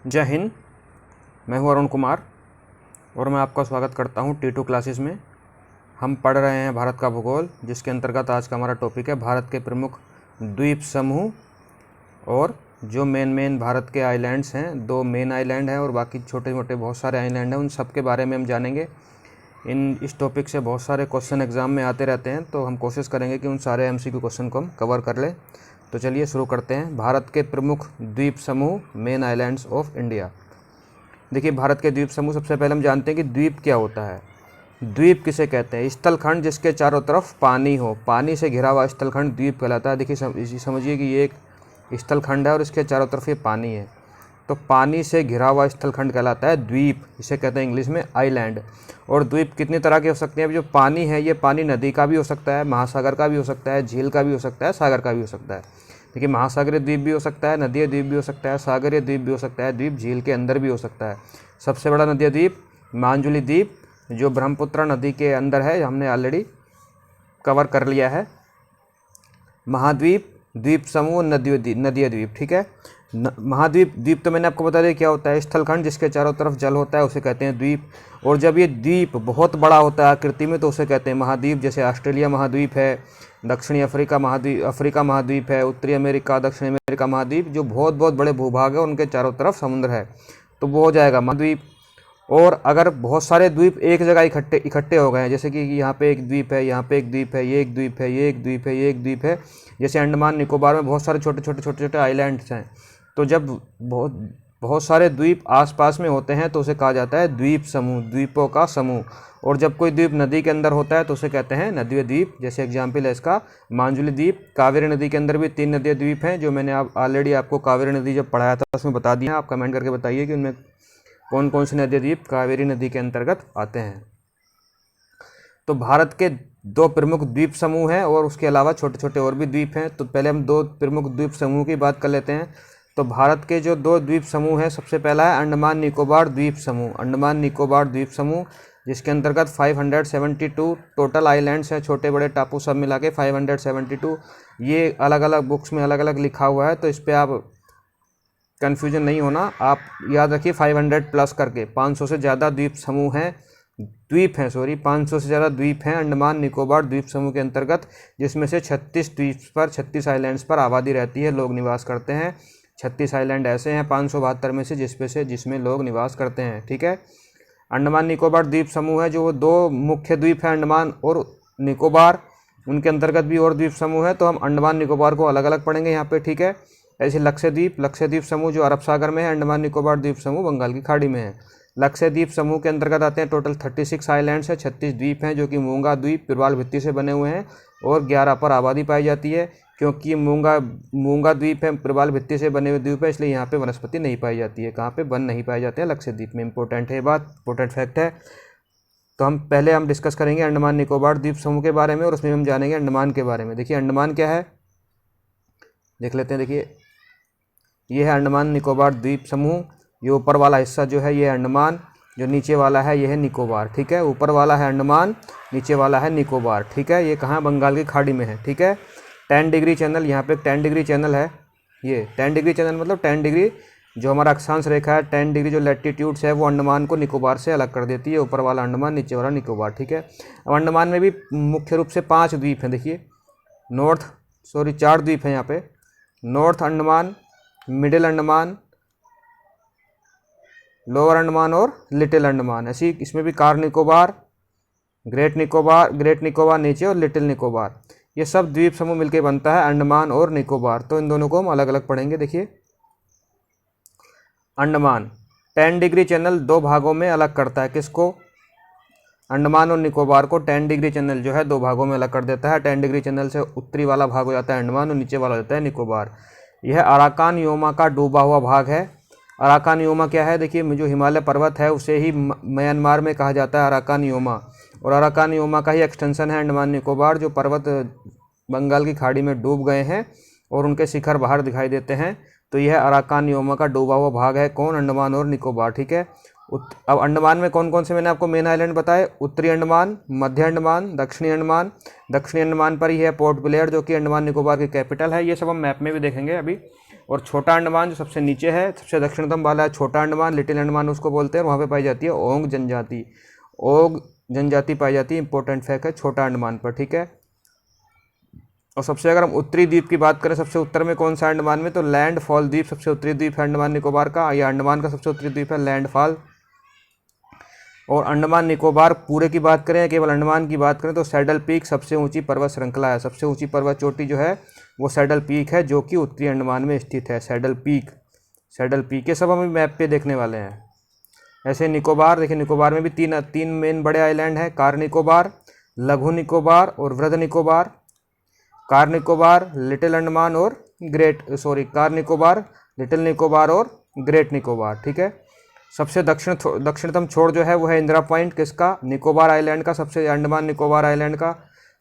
जय हिंद। मैं हूं अरुण कुमार और मैं आपका स्वागत करता हूं T2 क्लासेस में। हम पढ़ रहे हैं भारत का भूगोल, जिसके अंतर्गत आज का हमारा टॉपिक है भारत के प्रमुख द्वीप समूह और जो मेन भारत के आइलैंड्स हैं। 2 मेन आइलैंड हैं और बाकी छोटे मोटे बहुत सारे आइलैंड हैं, उन सब के बारे में हम जानेंगे। इस टॉपिक से बहुत सारे क्वेश्चन एग्ज़ाम में आते रहते हैं, तो हम कोशिश करेंगे कि उन सारे MCQ क्वेश्चन को हम कवर कर लें। तो चलिए शुरू करते हैं। भारत के प्रमुख द्वीप समूह, मेन आइलैंड्स ऑफ इंडिया। देखिए, भारत के द्वीप समूह, सबसे पहले हम जानते हैं कि द्वीप क्या होता है। द्वीप किसे कहते हैं? स्थलखंड जिसके चारों तरफ पानी हो, पानी से घिरा हुआ स्थलखंड द्वीप कहलाता है। देखिए, समझिए कि ये एक स्थलखंड है और इसके चारों तरफ ये पानी है, तो पानी से घिरा हुआ स्थलखंड कहलाता है द्वीप। इसे कहते हैं इंग्लिश में आइलैंड। और द्वीप कितनी तरह के हो सकते हैं? जो पानी है, ये पानी नदी का भी हो सकता है, महासागर का भी हो सकता है, झील का भी हो सकता है, सागर का भी हो सकता है। देखिए, महासागरीय द्वीप भी हो सकता है, नदीय द्वीप भी हो सकता है, सागरीय द्वीप भी हो सकता है, द्वीप झील के अंदर भी हो सकता है। सबसे बड़ा नदीय द्वीप मांजुली द्वीप, जो ब्रह्मपुत्र नदी के अंदर है, हमने ऑलरेडी कवर कर लिया है। महाद्वीप, द्वीप समूह, नदीय द्वीप। ठीक है, महाद्वीप, द्वीप तो मैंने आपको बता दिया क्या होता है। स्थलखंड जिसके चारों तरफ जल होता है उसे कहते हैं द्वीप। और जब ये द्वीप बहुत बड़ा होता है आकृति में, तो उसे कहते हैं महाद्वीप। जैसे ऑस्ट्रेलिया महाद्वीप है, दक्षिणी अफ्रीका महाद्वीप है, उत्तरी अमेरिका, दक्षिण अमेरिका महाद्वीप, जो बहुत बड़े भूभाग है, उनके चारों तरफ समुद्र है, तो वो हो जाएगा महाद्वीप। और अगर बहुत सारे द्वीप एक जगह इकट्ठे हो गए हैं, जैसे कि यहाँ पे एक द्वीप है, यहाँ पे एक द्वीप है, ये एक द्वीप है, ये एक द्वीप है, ये एक द्वीप है, जैसे अंडमान निकोबार में बहुत सारे छोटे आइलैंड्स हैं, तो जब बहुत सारे द्वीप आसपास में होते हैं तो उसे कहा जाता है द्वीप समूह, द्वीपों का समूह। और जब कोई द्वीप नदी के अंदर होता है तो उसे कहते हैं नदीय द्वीप। जैसे एग्जाम्पल है इसका मांजुली द्वीप। कावेरी नदी के अंदर भी 3 नदीय द्वीप हैं, जो मैंने ऑलरेडी आपको कावेरी नदी जब पढ़ाया था उसमें बता दिया। आप कमेंट करके बताइए कि उनमें कौन कौन से नदीय द्वीप कावेरी नदी के अंतर्गत आते हैं। तो भारत के 2 प्रमुख द्वीप समूह हैं और उसके अलावा छोटे और भी द्वीप हैं। तो पहले हम 2 प्रमुख द्वीप समूह की बात कर लेते हैं। तो भारत के जो 2 द्वीप समूह हैं, सबसे पहला है अंडमान निकोबार द्वीप समूह। अंडमान निकोबार द्वीप समूह, जिसके अंतर्गत 572 टोटल आइलैंड्स हैं, छोटे बड़े टापू सब मिला के 572। ये अलग अलग बुक्स में अलग अलग लिखा हुआ है, तो इस पर आप कन्फ्यूजन नहीं होना। आप याद रखिए 500 प्लस करके, 500 से ज़्यादा द्वीप समूह हैं, 500 से ज़्यादा द्वीप हैं अंडमान निकोबार द्वीप समूह के अंतर्गत, जिसमें से 36 आइलैंड्स पर आबादी रहती है, लोग निवास करते हैं। 36 आइलैंड ऐसे हैं 572 में से जिसमें लोग निवास करते हैं। ठीक है, अंडमान निकोबार द्वीप समूह है, जो 2 मुख्य द्वीप हैं, अंडमान और निकोबार। उनके अंतर्गत भी और द्वीप समूह है, तो हम अंडमान निकोबार को अलग अलग पढ़ेंगे यहाँ पे। ठीक है, ऐसे लक्षद्वीप समूह जो अरब सागर में है, अंडमान निकोबार द्वीप समूह बंगाल की खाड़ी में है। लक्षद्वीप समूह के अंतर्गत आते हैं टोटल 36 आइलैंड्स है, 36 द्वीप हैं, जो कि मूंगा द्वीप प्रवाल भित्ति से बने हुए हैं, और 11 पर आबादी पाई जाती है। क्योंकि ये मूंगा द्वीप है, प्रवाल भित्ति से बने हुए द्वीप है, इसलिए यहाँ पे वनस्पति नहीं पाई जाती है। कहाँ पे? वन नहीं पाए जाते हैं लक्षद्वीप में। इंपॉर्टेंट है बात, इंपॉर्टेंट फैक्ट है। तो हम डिस्कस करेंगे अंडमान निकोबार द्वीप समूह के बारे में, और उसमें हम जानेंगे अंडमान के बारे में। देखिए, अंडमान क्या है, देख लेते हैं। देखिए, ये है अंडमान निकोबार द्वीप समूह। ये ऊपर वाला हिस्सा जो है ये है अंडमान, जो नीचे वाला है ये है निकोबार। ठीक है, ऊपर वाला है अंडमान, नीचे वाला है निकोबार। ठीक है, ये कहाँ? बंगाल की खाड़ी में है। ठीक है, 10 डिग्री चैनल, यहाँ पे 10 डिग्री चैनल है। ये 10 डिग्री चैनल मतलब 10 डिग्री जो हमारा अक्षांश रेखा है, 10 डिग्री जो लैटिट्यूड्स है, वो अंडमान को निकोबार से अलग कर देती है। ऊपर वाला अंडमान, नीचे वाला निकोबार। ठीक है, अब अंडमान में भी मुख्य रूप से 5 द्वीप हैं। देखिए, 4 द्वीप हैं यहाँ पे। North Andaman, middle Andaman, lower Andaman और लिटिल अंडमान। ऐसी इसमें भी कार निकोबार, ग्रेट निकोबार नीचे, और लिटिल निकोबार। ये सब द्वीप समूह मिलकर बनता है अंडमान और निकोबार। तो इन दोनों को हम अलग अलग पढ़ेंगे। देखिए, अंडमान 10 डिग्री चैनल 2 भागों में अलग करता है। किसको? अंडमान और निकोबार को 10 डिग्री चैनल जो है 2 भागों में अलग कर देता है। 10 डिग्री चैनल से उत्तरी वाला भाग हो जाता है अंडमान और नीचे वाला हो जाता है निकोबार। यह अराकान योमा का डूबा हुआ भाग है। अराकान योमा क्या है? देखिए, जो हिमालय पर्वत है उसे ही म्यांमार में कहा जाता है अराकान योमा, और अराकान योमा का ही एक्सटेंशन है अंडमान निकोबार। जो पर्वत बंगाल की खाड़ी में डूब गए हैं और उनके शिखर बाहर दिखाई देते हैं, तो यह अराकान योमा का डूबा हुआ भाग है। कौन? अंडमान और निकोबार। ठीक है, अब अंडमान में कौन कौन से मैंने आपको मेन आइलैंड बताए? उत्तरी अंडमान, मध्य अंडमान, दक्षिणी अंडमान। दक्षिणी अंडमान पर ही है पोर्ट ब्लेयर, जो कि अंडमान निकोबार की कैपिटल है। ये सब हम मैप में भी देखेंगे अभी। और छोटा अंडमान जो सबसे नीचे है, सबसे दक्षिणतम वाला है छोटा अंडमान, लिटिल अंडमान उसको बोलते हैं। वहाँ पे पाई जाती है ओंग जनजाति। ओंग जनजाति पाई जाती है, इंपॉर्टेंट फैक्ट है छोटा अंडमान पर, ठीक है। और सबसे अगर हम उत्तरी द्वीप की बात करें, सबसे उत्तर में कौन सा अंडमान में, तो लैंडफॉल द्वीप सबसे उत्तरी द्वीप है अंडमान निकोबार का। या अंडमान का सबसे उत्तरी द्वीप है लैंडफॉल। और अंडमान निकोबार पूरे की बात करें, केवल अंडमान की बात करें, तो सैडल पीक सबसे ऊंची पर्वत श्रृंखला है। सबसे ऊंची पर्वत चोटी जो है वो सैडल पीक है, जो कि उत्तरी अंडमान में स्थित है। सैडल पीक ये सब हम मैप पे देखने वाले हैं। ऐसे निकोबार, देखिए निकोबार में भी तीन मेन बड़े आइलैंड हैं, कार निकोबार, लघु निकोबार और वृहद निकोबार। कार निकोबार, लिटिल अंडमान और कार निकोबार, लिटिल निकोबार और ग्रेट निकोबार, ठीक है। सबसे दक्षिणतम छोर जो है वो है इंदिरा पॉइंट, किसका, निकोबार आइलैंड का। सबसे अंडमान निकोबार आइलैंड का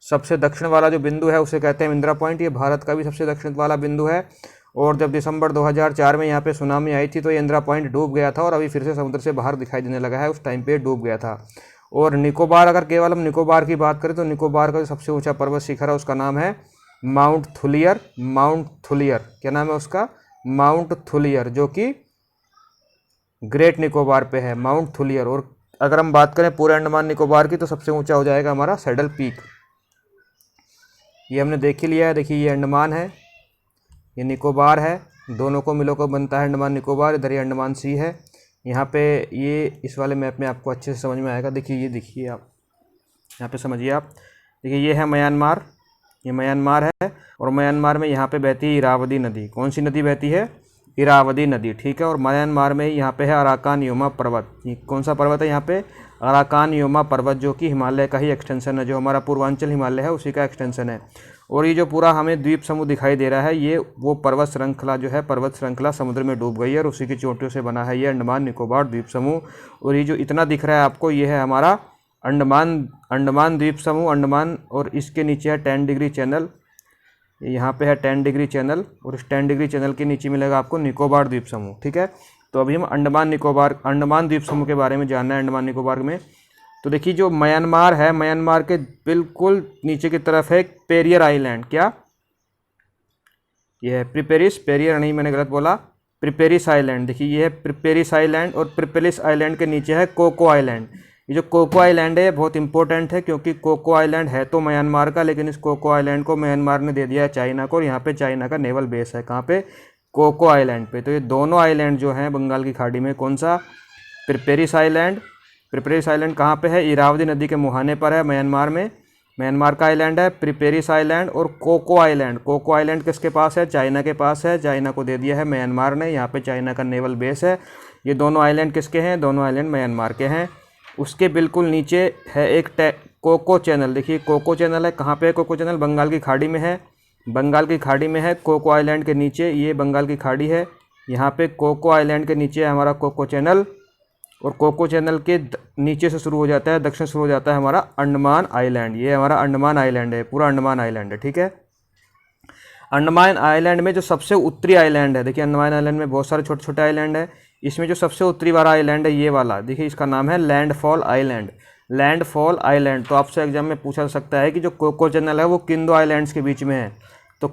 सबसे दक्षिण वाला जो बिंदु है उसे कहते हैं इंदिरा पॉइंट। ये भारत का भी सबसे दक्षिण वाला बिंदु है। और जब दिसंबर 2004 में यहाँ पे सुनामी आई थी तो ये इंदिरा पॉइंट डूब गया था और अभी फिर से समुद्र से बाहर दिखाई देने लगा है, उस टाइम पे डूब गया था। और निकोबार, अगर केवल हम निकोबार की बात करें तो निकोबार का जो सबसे ऊंचा पर्वत शिखर है उसका नाम है माउंट थुलियर। क्या नाम है उसका, माउंट थुलियर, जो कि ग्रेट निकोबार पे है, माउंट थुलियर। और अगर हम बात करें पूरे अंडमान निकोबार की तो सबसे ऊंचा हो जाएगा हमारा सैडल पीक। ये हमने देख ही लिया है। देखिए ये अंडमान है, ये निकोबार है, दोनों को मिलो को बनता है अंडमान निकोबार। इधर ये अंडमान सी है। यहाँ पे ये इस वाले मैप में आपको अच्छे से समझ में आएगा। देखिए ये देखिए आप यहाँ पे समझिए आप। देखिए ये है म्यांमार, ये म्यांमार है। और म्यांमार में यहाँ पे बहती है इरावदी नदी। कौन सी नदी बहती है, इरावदी नदी, ठीक है। और म्यांमार में यहाँ पे है अराकान योमा पर्वत। ये कौन सा पर्वत है यहाँ पे, अराकान योमा पर्वत, जो कि हिमालय का ही एक्सटेंशन है, जो हमारा पूर्वांचल हिमालय है उसी का एक्सटेंशन है। और ये जो पूरा हमें द्वीप समूह दिखाई दे रहा है, ये वो पर्वत श्रृंखला जो है, पर्वत श्रृंखला समुद्र में डूब गई है और उसी की चोटियों से बना है ये अंडमान निकोबार द्वीप समूह। और ये जो इतना दिख रहा है आपको, ये है हमारा अंडमान द्वीप समूह, अंडमान। और इसके नीचे है 10 डिग्री चैनल, यहाँ पे है 10 डिग्री चैनल। और इस 10 डिग्री चैनल के नीचे मिलेगा आपको निकोबार द्वीप समूह, ठीक है। तो अभी हम अंडमान द्वीप समूह के बारे में जानना है, अंडमान निकोबार में। तो देखिए जो म्यांमार है, म्यांमार के बिल्कुल नीचे की तरफ है पेरियर आइलैंड। क्या ये है, पेरियर नहीं, मैंने गलत बोला, प्रिपेरिस आइलैंड। देखिए ये है प्रिपेरिस आइलैंड। और प्रिपेरिस आइलैंड के नीचे है कोको आइलैंड। ये जो कोको आइलैंड है बहुत इंपॉर्टेंट है, क्योंकि कोको आइलैंड है तो म्यांमार का, लेकिन इस कोको आइलैंड को म्यांमार ने दे दिया है चाइना को। और यहाँ पे चाइना का नेवल बेस है, कहाँ पे, कोको आइलैंड पे। तो ये दोनों आइलैंड जो हैं बंगाल की खाड़ी में, कौन सा, प्रिपेरिस आइलैंड कहाँ पे है, इरावदी नदी के मुहाने पर है म्यांमार में, म्यांमार का आइलैंड है प्रिपेरिस आइलैंड। और कोको आइलैंड किसके पास है, चाइना के पास है, चाइना को दे दिया है म्यांमार ने, यहाँ पे चाइना का नेवल बेस है। ये दोनों आइलैंड किसके हैं, दोनों आइलैंड म्यांमार के हैं। उसके बिल्कुल नीचे है एक कोको चैनल। देखिए कोको चैनल है, कहाँ पे है कोको चैनल, बंगाल की खाड़ी में है, बंगाल की खाड़ी में है। कोको आइलैंड के नीचे ये बंगाल की खाड़ी है, यहाँ पे कोको आइलैंड के नीचे है हमारा कोको चैनल। और कोको चैनल के नीचे से शुरू हो जाता है, दक्षिण शुरू हो जाता है हमारा अंडमान आइलैंड। ये हमारा अंडमान आइलैंड है, पूरा अंडमान आइलैंड है, ठीक है। अंडमान आइलैंड में जो सबसे उत्तरी आइलैंड है, देखिए अंडमान आइलैंड में बहुत सारे छोटे छोटे आइलैंड है, इसमें जो सबसे उत्तरी वाला आइलैंड है ये वाला, देखिए इसका नाम है लैंडफॉल आइलैंड। तो आपसे एग्जाम में पूछा जा सकता है कि जो कोको चैनल है वो किन दो आइलैंड्स के बीच में है। तो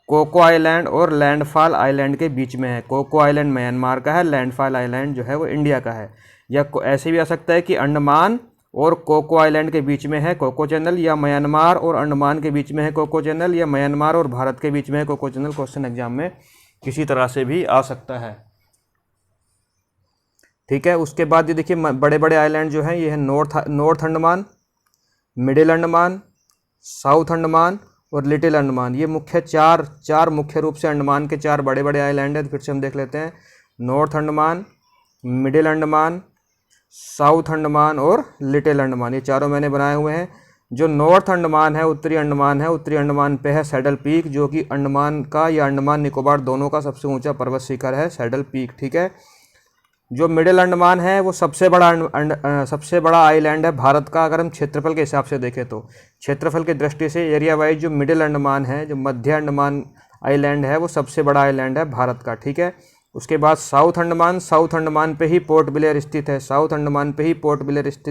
कोको आइलैंड और लैंडफॉल आइलैंड के बीच में है। कोको आइलैंड म्यांमार का है, लैंडफॉल आइलैंड जो है वो इंडिया का है। या ऐसे भी आ सकता है कि अंडमान और कोको आइलैंड के बीच में है कोको चैनल, या म्यांमार और अंडमान के बीच में है कोको चैनल, या म्यांमार और भारत के बीच में है कोको चैनल। क्वेश्चन एग्जाम में किसी तरह से भी आ सकता है, ठीक है। उसके बाद ये देखिए बड़े बड़े आइलैंड जो हैं ये है north Andaman, middle Andaman, south Andaman और लिटिल अंडमान। ये मुख्य चार मुख्य रूप से अंडमान के 4 बड़े बड़े आइलैंड हैं। फिर से हम देख लेते हैं, north Andaman, middle Andaman, south Andaman और लिटिल अंडमान। ये चारों मैंने बनाए हुए हैं। जो नॉर्थ अंडमान है, उत्तरी अंडमान पे है सैडल पीक, जो कि अंडमान का या अंडमान निकोबार दोनों का सबसे ऊंचा पर्वत शिखर है सैडल पीक, ठीक है। जो मिडिल अंडमान है वो सबसे बड़ा आइलैंड है भारत का। अगर हम क्षेत्रफल के हिसाब से देखें तो क्षेत्रफल की दृष्टि से एरिया वाइज जो मिडिल अंडमान है, जो मध्य अंडमान आइलैंड है, वो सबसे बड़ा आइलैंड है भारत का, ठीक है। उसके बाद साउथ अंडमान पे ही पोर्ट ब्लेयर स्थित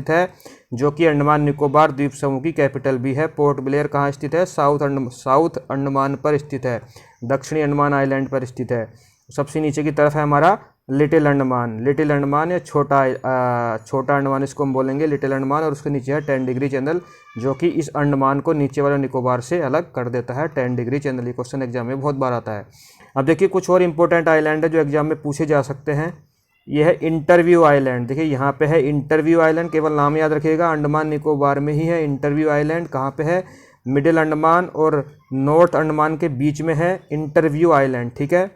है, जो कि अंडमान निकोबार द्वीप समूह की कैपिटल भी है। पोर्ट ब्लेयर कहाँ स्थित है, साउथ अंडमान पर स्थित है। दक्षिणी अंडमान आइलैंड पर स्थित है। सबसे नीचे की तरफ है हमारा लिटिल अंडमान, लिटिल अंडमान या छोटा अंडमान इसको हम बोलेंगे, लिटिल अंडमान। और उसके नीचे है 10 डिग्री चैनल, जो कि इस अंडमान को नीचे वाले निकोबार से अलग कर देता है। 10 डिग्री चैनल, ये क्वेश्चन एग्जाम में बहुत बार आता है। अब देखिए कुछ और इंपॉर्टेंट आइलैंड है जो एग्जाम में पूछे जा सकते हैं। यह है इंटरव्यू आइलैंड। देखिए यहाँ पे है इंटरव्यू आइलैंड, केवल नाम याद रखिएगा, अंडमान निकोबार में ही है इंटरव्यू आइलैंड। कहाँ पे है? मिडिल अंडमान और नॉर्थ अंडमान के बीच में है इंटरव्यू आइलैंड, ठीक है।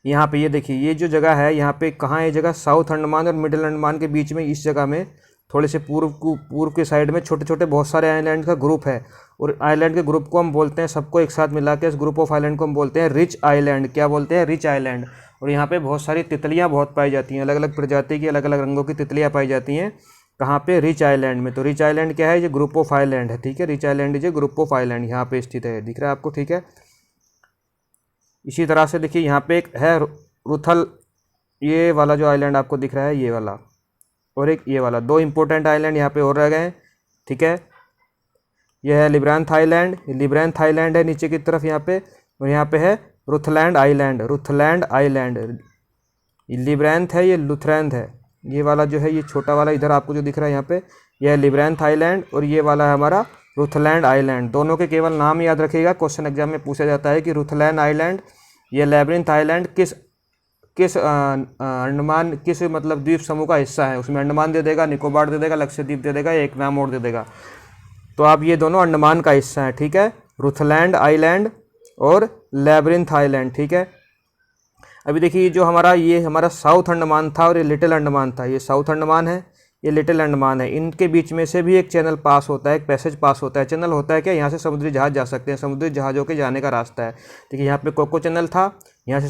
यहाँ पे ये देखिए ये जो जगह है, यहाँ पे कहाँ है ये जगह? साउथ अंडमान और मिडिल अंडमान के बीच में, इस जगह में थोड़े से पूर्व के साइड में छोटे छोटे बहुत सारे आइलैंड का ग्रुप है। और आइलैंड के ग्रुप को हम बोलते हैं, सबको एक साथ मिला के इस ग्रुप ऑफ आइलैंड को हम बोलते हैं रिच आइलैंड। क्या बोलते हैं? Rich island. और यहाँ पे बहुत सारी तितलियाँ बहुत पाई जाती हैं, अलग अलग प्रजाति की अलग अलग रंगों की तितलियाँ पाई जाती हैं। कहाँ पे? रिच आइलैंड में। तो रिच आइलैंड क्या है? ये ग्रुप ऑफ आइलैंड है, ठीक है। Rich island is a group of island, यहाँ पे स्थित है, दिख रहा है आपको, ठीक है। इसी तरह से देखिए यहाँ पे एक है रुथल, ये वाला जो आइलैंड आपको दिख रहा है ये वाला, और एक ये वाला, दो इंपॉर्टेंट आइलैंड यहाँ पे और रह गए, ठीक है। यह है लिब्रांथ आइलैंड, लिब्रांथ आइलैंड है नीचे की तरफ यहाँ पे। और यहाँ पे है रुथलैंड आइलैंड, रुथलैंड आइलैंड। लिब्रांथ है, ये लुथरैंथ है, ये वाला जो है ये छोटा वाला इधर आपको जो दिख रहा है यहाँ पे, यह है लिब्रांथ आइलैंड और ये वाला है हमारा रुथलैंड आइलैंड। दोनों के केवल नाम याद रखिएगा, क्वेश्चन एग्जाम में पूछा जाता है कि रुथलैंड आइलैंड, ये लैब्रिंथ आइलैंड किस अंडमान किस मतलब द्वीप समूह का हिस्सा है। उसमें अंडमान दे देगा, निकोबार दे देगा, लक्षद्वीप दे देगा, एक नाम और दे देगा। तो आप ये दोनों अंडमान का हिस्सा है, ठीक है, रुथलैंड आइलैंड और लैब्रिंथ आइलैंड, ठीक है। अभी देखिए जो ये हमारा साउथ अंडमान था और ये लिटिल अंडमान था, ये साउथ अंडमान है, ये लिटिल अंडमान है। इनके बीच में से भी एक चैनल पास होता है, एक पैसेज पास होता है। चैनल होता है क्या? यहाँ से समुद्री जहाज जा सकते हैं, समुद्री जहाज़ों के जाने का रास्ता है। देखिए यहाँ पे कोको चैनल था, यहाँ से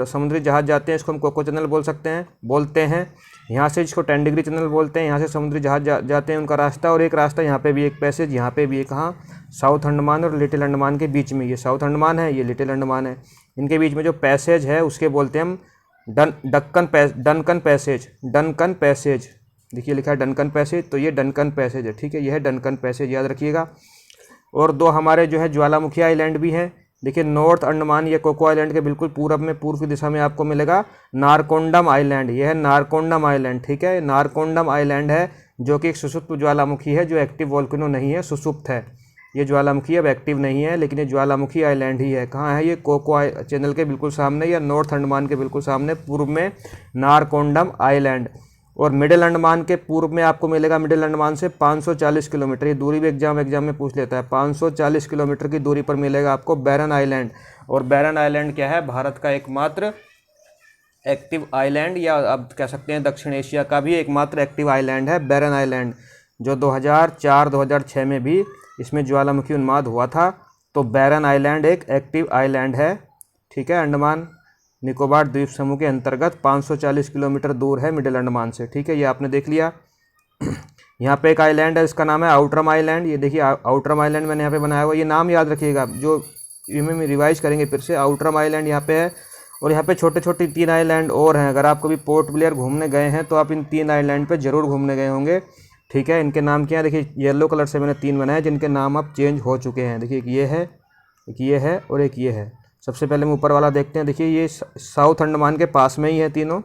समुद्री जहाज जाते हैं, इसको हम कोको चैनल बोलते हैं। यहाँ से इसको 10 डिग्री चैनल बोलते हैं, यहाँ से समुद्री जहाज जाते हैं उनका रास्ता। और एक रास्ता यहाँ पे भी एक पैसेज, यहाँ पे भी एक, कहाँ? साउथ अंडमान और लिटिल अंडमान के बीच में, ये साउथ अंडमान है, ये लिटिल अंडमान है। इनके बीच में जो पैसेज है उसके बोलते हैं हम डनकन पैसेज। देखिए लिखा है डनकन पैसेज, तो ये डनकन पैसेज है, ठीक है, यह है डनकन पैसेज, याद रखिएगा। और दो हमारे जो है ज्वालामुखी आइलैंड भी हैं। देखिए नॉर्थ अंडमान या कोको आइलैंड के बिल्कुल पूरब में, पूर्व की दिशा में आपको मिलेगा नारकोंडम आइलैंड, यह है नारकोंडम आइलैंड, ठीक है। नारकोंडम आइलैंड है जो कि एक सुसुप्त ज्वालामुखी है, जो एक्टिव वोल्केनो नहीं है, सुसुप्त है। ये ज्वालामुखी अब एक्टिव नहीं है, लेकिन ये ज्वालामुखी आइलैंड ही है। कहाँ है ये? कोको चैनल के बिल्कुल सामने या नॉर्थ अंडमान के बिल्कुल सामने पूर्व में नारकोंडम आइलैंड। और मिडिल अंडमान के पूर्व में आपको मिलेगा, मिडिल अंडमान से 540 किलोमीटर, ये दूरी भी एग्जाम में पूछ लेता है, 540 किलोमीटर की दूरी पर मिलेगा आपको बैरन आइलैंड। और बैरन आइलैंड क्या है? भारत का एकमात्र एक्टिव आइलैंड, या आप कह सकते हैं दक्षिण एशिया का भी एकमात्र एक्टिव आइलैंड है बैरन आइलैंड, जो 2004-2006 में भी इसमें ज्वालामुखी उन्माद हुआ था। तो बैरन आइलैंड एक एक्टिव आइलैंड है, ठीक है। अंडमान निकोबार द्वीप समूह के अंतर्गत 540 किलोमीटर दूर है मिडिल अंडमान से, ठीक है, ये आपने देख लिया। यहाँ पे एक आइलैंड है, इसका नाम है आउटरम आइलैंड। ये देखिए आउटरम आइलैंड मैंने यहाँ पे बनाया हुआ, ये नाम याद रखिएगा, जो में रिवाइज करेंगे फिर से। आउटरम आइलैंड यहाँ पे है, और यहाँ पे छोटे छोटे 3 आइलैंड और हैं। अगर आप कभी पोर्ट ब्लेयर घूमने गए हैं तो आप इन 3 आइलैंड पे जरूर घूमने गए होंगे, ठीक है। इनके नाम क्या है? देखिए येलो कलर से मैंने 3 बनाए जिनके नाम अब चेंज हो चुके हैं। देखिए एक ये है, एक ये है और एक ये है। सबसे पहले हम ऊपर वाला देखते हैं। देखिए ये साउथ अंडमान के पास में ही है तीनों।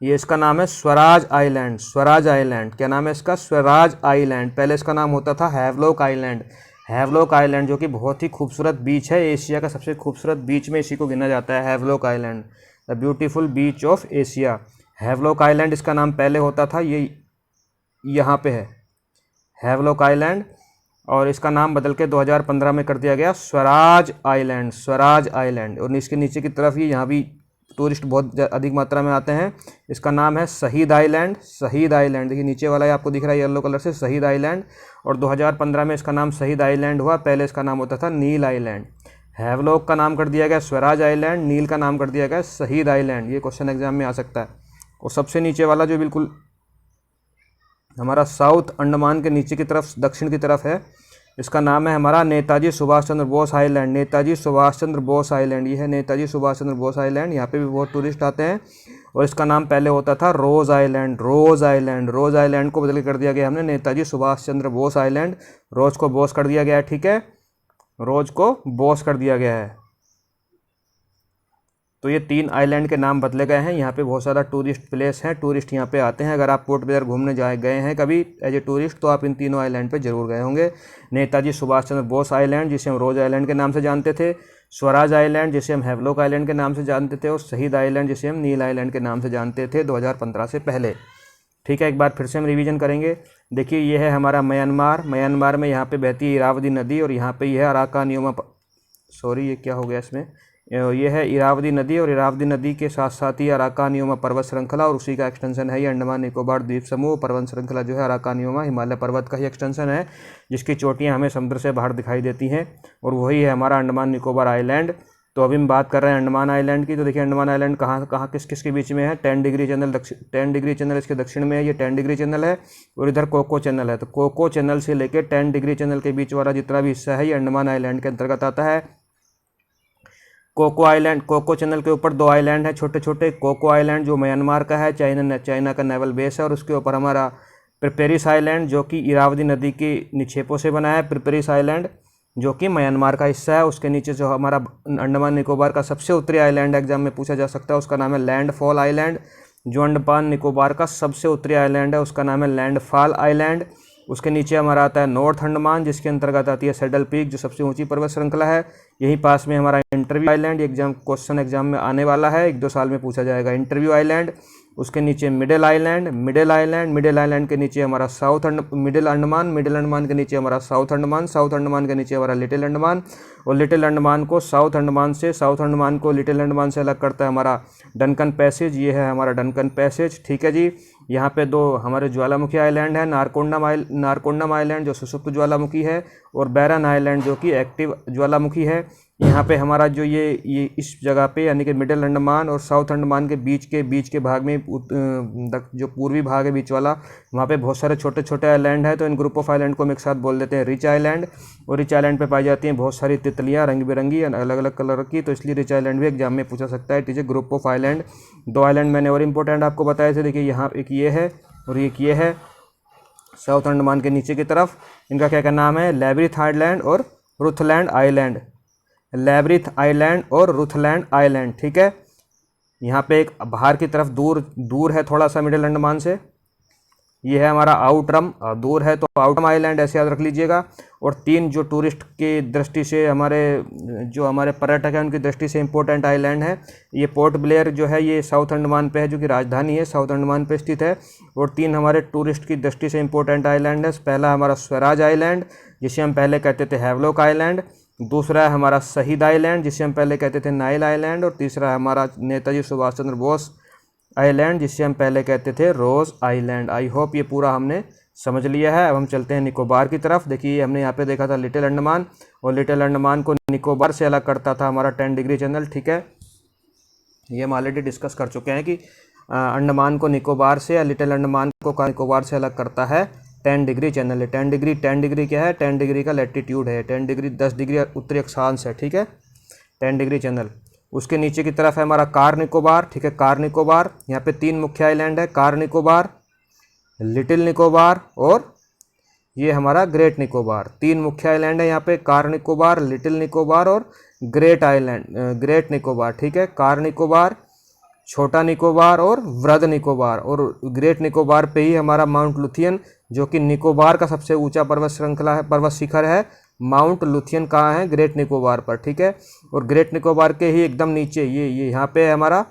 ये इसका नाम है स्वराज आइलैंड, स्वराज आइलैंड। क्या नाम है इसका? स्वराज आइलैंड। पहले इसका नाम होता था हैवलॉक आइलैंड, हैवलॉक आइलैंड, जो कि बहुत ही खूबसूरत बीच है, एशिया का सबसे खूबसूरत बीच में इसी को गिना जाता है, Havelock island, the beautiful beach of Asia. Havelock island इसका नाम पहले होता था, ये यहाँ पे है हैवलॉक आइलैंड, और इसका नाम बदल के 2015 में कर दिया गया स्वराज आइलैंड, स्वराज आइलैंड। और इसके नीचे की तरफ ही यहाँ भी टूरिस्ट बहुत अधिक मात्रा में आते हैं। इसका नाम है शहीद आइलैंड, शहीद आइलैंड। देखिए नीचे वाला आपको दिख रहा है येलो कलर से, शहीद आइलैंड। और 2015 में इसका नाम शहीद आइलैंड हुआ, पहले इसका नाम होता था नील आइलैंड। हैवलॉक का नाम कर दिया गया स्वराज आइलैंड, नील का नाम कर दिया गया शहीद आइलैंड। ये क्वेश्चन एग्जाम में आ सकता है। और सबसे नीचे वाला जो बिल्कुल हमारा साउथ अंडमान के नीचे की तरफ, दक्षिण की तरफ है, इसका नाम है हमारा नेताजी सुभाष चंद्र बोस आइलैंड, नेताजी सुभाष चंद्र बोस आइलैंड। ये है नेताजी सुभाष चंद्र बोस आइलैंड, यहाँ पे भी बहुत टूरिस्ट आते हैं। और इसका नाम पहले होता था रोज आइलैंड, रोज आइलैंड। रोज आइलैंड को बदल कर दिया गया हमने नेताजी सुभाष चंद्र बोस आइलैंड, रोज को बोस कर दिया गया, ठीक है। रोज को बॉस कर दिया गया है। तो ये 3 आइलैंड के नाम बदले गए हैं। यहाँ पे बहुत सारा टूरिस्ट प्लेस हैं, टूरिस्ट यहाँ पे आते हैं। अगर आप पोर्ट ब्लेयर घूमने गए हैं कभी एज ए टूरिस्ट, तो आप इन तीनों आइलैंड पे जरूर गए होंगे। नेताजी सुभाष चंद्र बोस आइलैंड, जिसे हम रोज आइलैंड के नाम से जानते थे, स्वराज आइलैंड, जिसे हम हैवलॉक आइलैंड के नाम से जानते थे, और शहीद आइलैंड, जिसे हम नील आइलैंड के नाम से जानते थे 2015 से पहले। ठीक है, एक बार फिर से हम रिवीजन करेंगे। देखिए, ये है हमारा म्यांमार। म्यांमार में यहाँ पे बहती है इरावदी नदी, और यहाँ पे ये है अराकान योमा, सॉरी ये क्या हो गया इसमें, ये है इरावदी नदी, और इरावदी नदी के साथ साथ ही अराकान योमा पर्वत श्रृंखला, और उसी का एक्सटेंशन है ये अंडमान निकोबार द्वीप समूह। पर्वत श्रृंखला जो है अराकान योमा हिमालय पर्वत का ही एक्सटेंशन है, जिसकी चोटियाँ हमें समुद्र से बाहर दिखाई देती हैं, और वही है हमारा अंडमान निकोबार आइलैंड। तो अभी हम बात कर रहे हैं अंडमान आइलैंड की। तो देखिए, अंडमान आइलैंड कहाँ किस किस के बीच में है। 10 डिग्री चैनल 10 डिग्री चैनल इसके दक्षिण में है, ये 10 डिग्री चैनल है, और इधर कोको चैनल है। तो कोको चैनल से लेकर 10 डिग्री चैनल के बीच वाला जितना भी हिस्सा है ये अंडमान आइलैंड के अंतर्गत आता है। कोको आइलैंड, कोको चैनल के ऊपर 2 आइलैंड है छोटे छोटे। कोको आइलैंड जो म्यांमार का है, चाइना का नेवल बेस है, और उसके ऊपर हमारा प्रिपेरिस आइलैंड जो कि इरावदी नदी के निक्षेपों से बना है। प्रिपेरिस आइलैंड जो कि म्यांमार का हिस्सा है। उसके नीचे जो हमारा अंडमान निकोबार का सबसे उत्तरी आइलैंड एग्जाम में पूछा जा सकता है, उसका नाम है लैंडफॉल आइलैंड। जो अंडमान निकोबार का सबसे उत्तरी आइलैंड है उसका नाम है लैंडफॉल आइलैंड। उसके नीचे हमारा आता है नॉर्थ अंडमान, जिसके अंतर्गत आती है सैडल पीक, जो सबसे ऊंची पर्वत श्रृंखला है। यहीं पास में हमारा इंटरव्यू आइलैंड, क्वेश्चन एग्जाम में आने वाला है, 1-2 साल में पूछा जाएगा, इंटरव्यू आइलैंड। उसके नीचे मिडिल आइलैंड के नीचे हमारा मिडिल अंडमान के नीचे हमारा साउथ अंडमान के नीचे हमारा लिटिल अंडमान, और लिटिल अंडमान को साउथ अंडमान को लिटिल अंडमान से अलग करता है हमारा डनकन पैसेज। ये है हमारा डनकन पैसेज। ठीक है जी। यहाँ पे 2 हमारे ज्वालामुखी आइलैंड है, नारकोंडम आइलैंड जो सुसुप्त ज्वालामुखी है, और बैरन आइलैंड जो कि एक्टिव ज्वालामुखी है। यहाँ पे हमारा जो ये इस जगह पे यानी कि मिडिल अंडमान और साउथ अंडमान के बीच के भाग में जो पूर्वी भाग है बीच वाला, वहाँ पे बहुत सारे छोटे छोटे आइलैंड है। तो इन ग्रुप ऑफ आइलैंड को हम एक साथ बोल देते हैं रिच आइलैंड। और रिच आइलैंड पे पाई जाती हैं बहुत सारी तितलियाँ रंग बिरंगी अलग अलग कलर की, तो इसलिए रिच आइलैंड भी एग्जाम में पूछा सकता है। ठीक है, ग्रुप ऑफ आइलैंड। 2 आइलैंड मैंने और इंपॉर्टेंट आपको बताए थे। देखिए, यहाँ एक ये है और एक ये है साउथ अंडमान के नीचे की तरफ। इनका क्या नाम है, लैब्रिथ आइलैंड और रुथलैंड आइलैंड। लैब्रिथ आइलैंड और रुथलैंड आइलैंड। ठीक है, यहाँ पे एक बाहर की तरफ दूर है थोड़ा सा मिडिल अंडमान से, ये है हमारा आउटरम, दूर है तो आउटरम आइलैंड ऐसे याद रख लीजिएगा। और 3 जो टूरिस्ट की दृष्टि से हमारे पर्यटक हैं उनकी दृष्टि से इंपॉर्टेंट आइलैंड है। ये पोर्ट ब्लेयर जो है ये साउथ अंडमान पे है, जो कि राजधानी है, साउथ अंडमान पे स्थित है। और 3 हमारे टूरिस्ट की दृष्टि से इंपॉर्टेंट आइलैंड है। पहला हमारा स्वराज आइलैंड, जिसे हम पहले कहते थे हैवलॉक आइलैंड। दूसरा है हमारा शहीद आइलैंड, जिसे हम पहले कहते थे नाइल आइलैंड। और तीसरा है हमारा नेताजी सुभाष चंद्र बोस आइलैंड, जिसे हम पहले कहते थे रोज आइलैंड। आई होप ये पूरा हमने समझ लिया है। अब हम चलते हैं निकोबार की तरफ। देखिए, हमने यहाँ पे देखा था लिटिल अंडमान, और लिटिल अंडमान को निकोबार से अलग करता था हमारा 10 डिग्री चैनल। ठीक है, ये हम ऑलरेडी डिस्कस कर चुके हैं कि अंडमान को निकोबार से या लिटिल अंडमान को निकोबार से अलग करता है 10 डिग्री चैनल है। 10 डिग्री क्या है, 10 डिग्री का लैटिट्यूड है। 10 डिग्री 10 डिग्री उत्तरी अक्षांश है। ठीक है, 10 डिग्री चैनल। उसके नीचे की तरफ है हमारा कार निकोबार। ठीक है, कार निकोबार, यहाँ पे 3 मुख्य आइलैंड है, कार निकोबार, लिटिल निकोबार और ये हमारा ग्रेट निकोबार। 3 मुख्य आइलैंड है यहाँ पे, कार निकोबार, लिटिल निकोबार और ग्रेट निकोबार। ठीक है, कार निकोबार, छोटा निकोबार और वृद्ध निकोबार। और ग्रेट निकोबार पे ही हमारा माउंट लुथियन, जो कि निकोबार का सबसे ऊंचा पर्वत श्रृंखला है, पर्वत शिखर है। माउंट लुथियन कहाँ है, ग्रेट निकोबार पर। ठीक है, और ग्रेट निकोबार के ही एकदम नीचे ये यहाँ पे है हमारा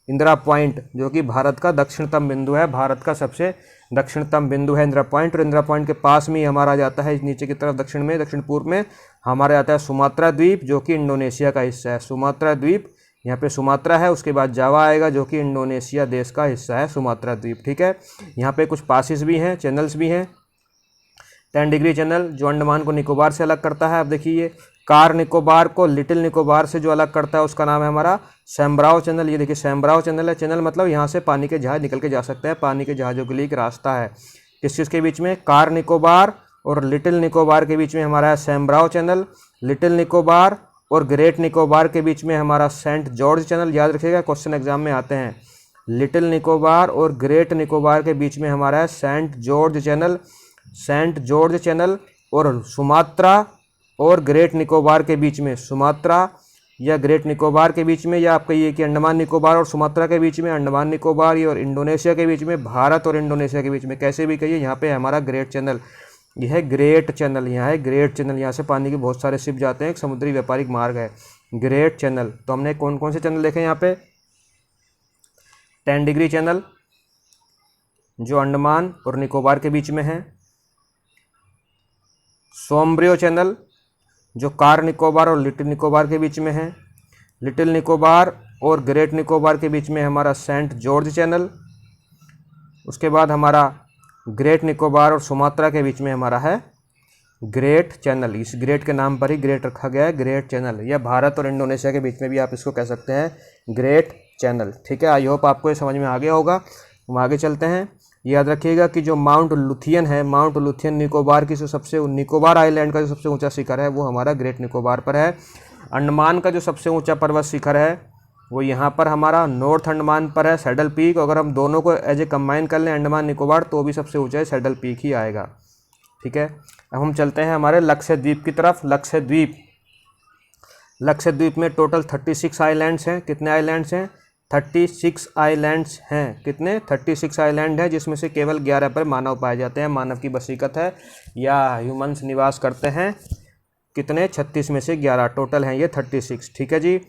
इंदिरा पॉइंट, जो कि भारत का दक्षिणतम बिंदु है, भारत का सबसे दक्षिणतम बिंदु है इंदिरा पॉइंट। और इंदिरा पॉइंट के पास में ही हमारा जाता है नीचे की तरफ दक्षिण पूर्व में हमारे आता है सुमात्रा द्वीप, जो कि इंडोनेशिया का हिस्सा है। सुमात्रा द्वीप, यहाँ पे सुमात्रा है, उसके बाद जावा आएगा, जो कि इंडोनेशिया देश का हिस्सा है सुमात्रा द्वीप। ठीक है, यहाँ पे कुछ पासिस भी हैं, चैनल्स भी हैं। 10 डिग्री चैनल जो अंडमान को निकोबार से अलग करता है। अब देखिए, कार निकोबार को लिटिल निकोबार से जो अलग करता है उसका नाम है हमारा सैम्ब्राओ चैनल। ये देखिए सैम्ब्राओ चैनल है। चैनल मतलब यहाँ से पानी के जहाज निकल के जा सकते हैं, पानी के जहाज़ों के लिए एक रास्ता है। किस चीज़ के बीच में, कार निकोबार और लिटिल निकोबार के बीच में हमारा है सैम्ब्राओ चैनल। लिटिल निकोबार और ग्रेट निकोबार के बीच में हमारा सेंट जॉर्ज चैनल। याद रखिएगा, क्वेश्चन एग्जाम में आते हैं। लिटिल निकोबार और ग्रेट निकोबार के बीच में हमारा है सेंट जॉर्ज चैनल। और सुमात्रा और ग्रेट निकोबार के बीच में, सुमात्रा या ग्रेट निकोबार के बीच में, या आप कहिए कि अंडमान निकोबार और सुमात्रा के बीच में, अंडमान निकोबार और इंडोनेशिया के बीच में, भारत और इंडोनेशिया के बीच में, कैसे भी कहिए, यहाँ पे हमारा ग्रेट चैनल, यह है ग्रेट चैनल, यहाँ है ग्रेट चैनल। यहाँ से पानी के बहुत सारे शिप जाते हैं, एक समुद्री व्यापारिक मार्ग है ग्रेट चैनल। तो हमने कौन कौन से चैनल देखे यहाँ पे, 10 डिग्री चैनल जो अंडमान और निकोबार के बीच में है, सोम्ब्रियो चैनल जो कार निकोबार और लिटिल निकोबार के बीच में है, लिटिल निकोबार और ग्रेट निकोबार के बीच में हमारा सेंट जॉर्ज चैनल, उसके बाद हमारा ग्रेट निकोबार और सुमात्रा के बीच में हमारा है ग्रेट चैनल। इस ग्रेट के नाम पर ही ग्रेट रखा गया है, ग्रेट चैनल। या भारत और इंडोनेशिया के बीच में भी आप इसको कह सकते हैं ग्रेट चैनल। ठीक है, आई होप आपको ये समझ में आ गया होगा। हम आगे चलते हैं। याद रखिएगा कि जो माउंट लुथियन है, माउंट लुथियन निकोबार की जो सबसे, निकोबार आइलैंड का जो सबसे ऊंचा शिखर है वो हमारा ग्रेट निकोबार पर है। अंडमान का जो सबसे ऊंचा पर्वत शिखर है वो यहाँ पर हमारा नॉर्थ अंडमान पर है, सैडल पीक। अगर हम दोनों को एज ए कंबाइन कर लें अंडमान निकोबार तो भी सबसे ऊंचा सैडल पीक ही आएगा। ठीक है, अब हम चलते हैं हमारे लक्षद्वीप की तरफ। लक्षद्वीप में टोटल 36 आइलैंड्स हैं। कितने आइलैंड्स हैं? 36 आइलैंड्स हैं। कितने? 36 आइलैंड हैं, जिसमें से केवल 11 पर मानव पाए जाते हैं, मानव की बसीकत है या ह्यूमंस निवास करते हैं। कितने? 36 में से 11 टोटल हैं ये 36। ठीक है जी।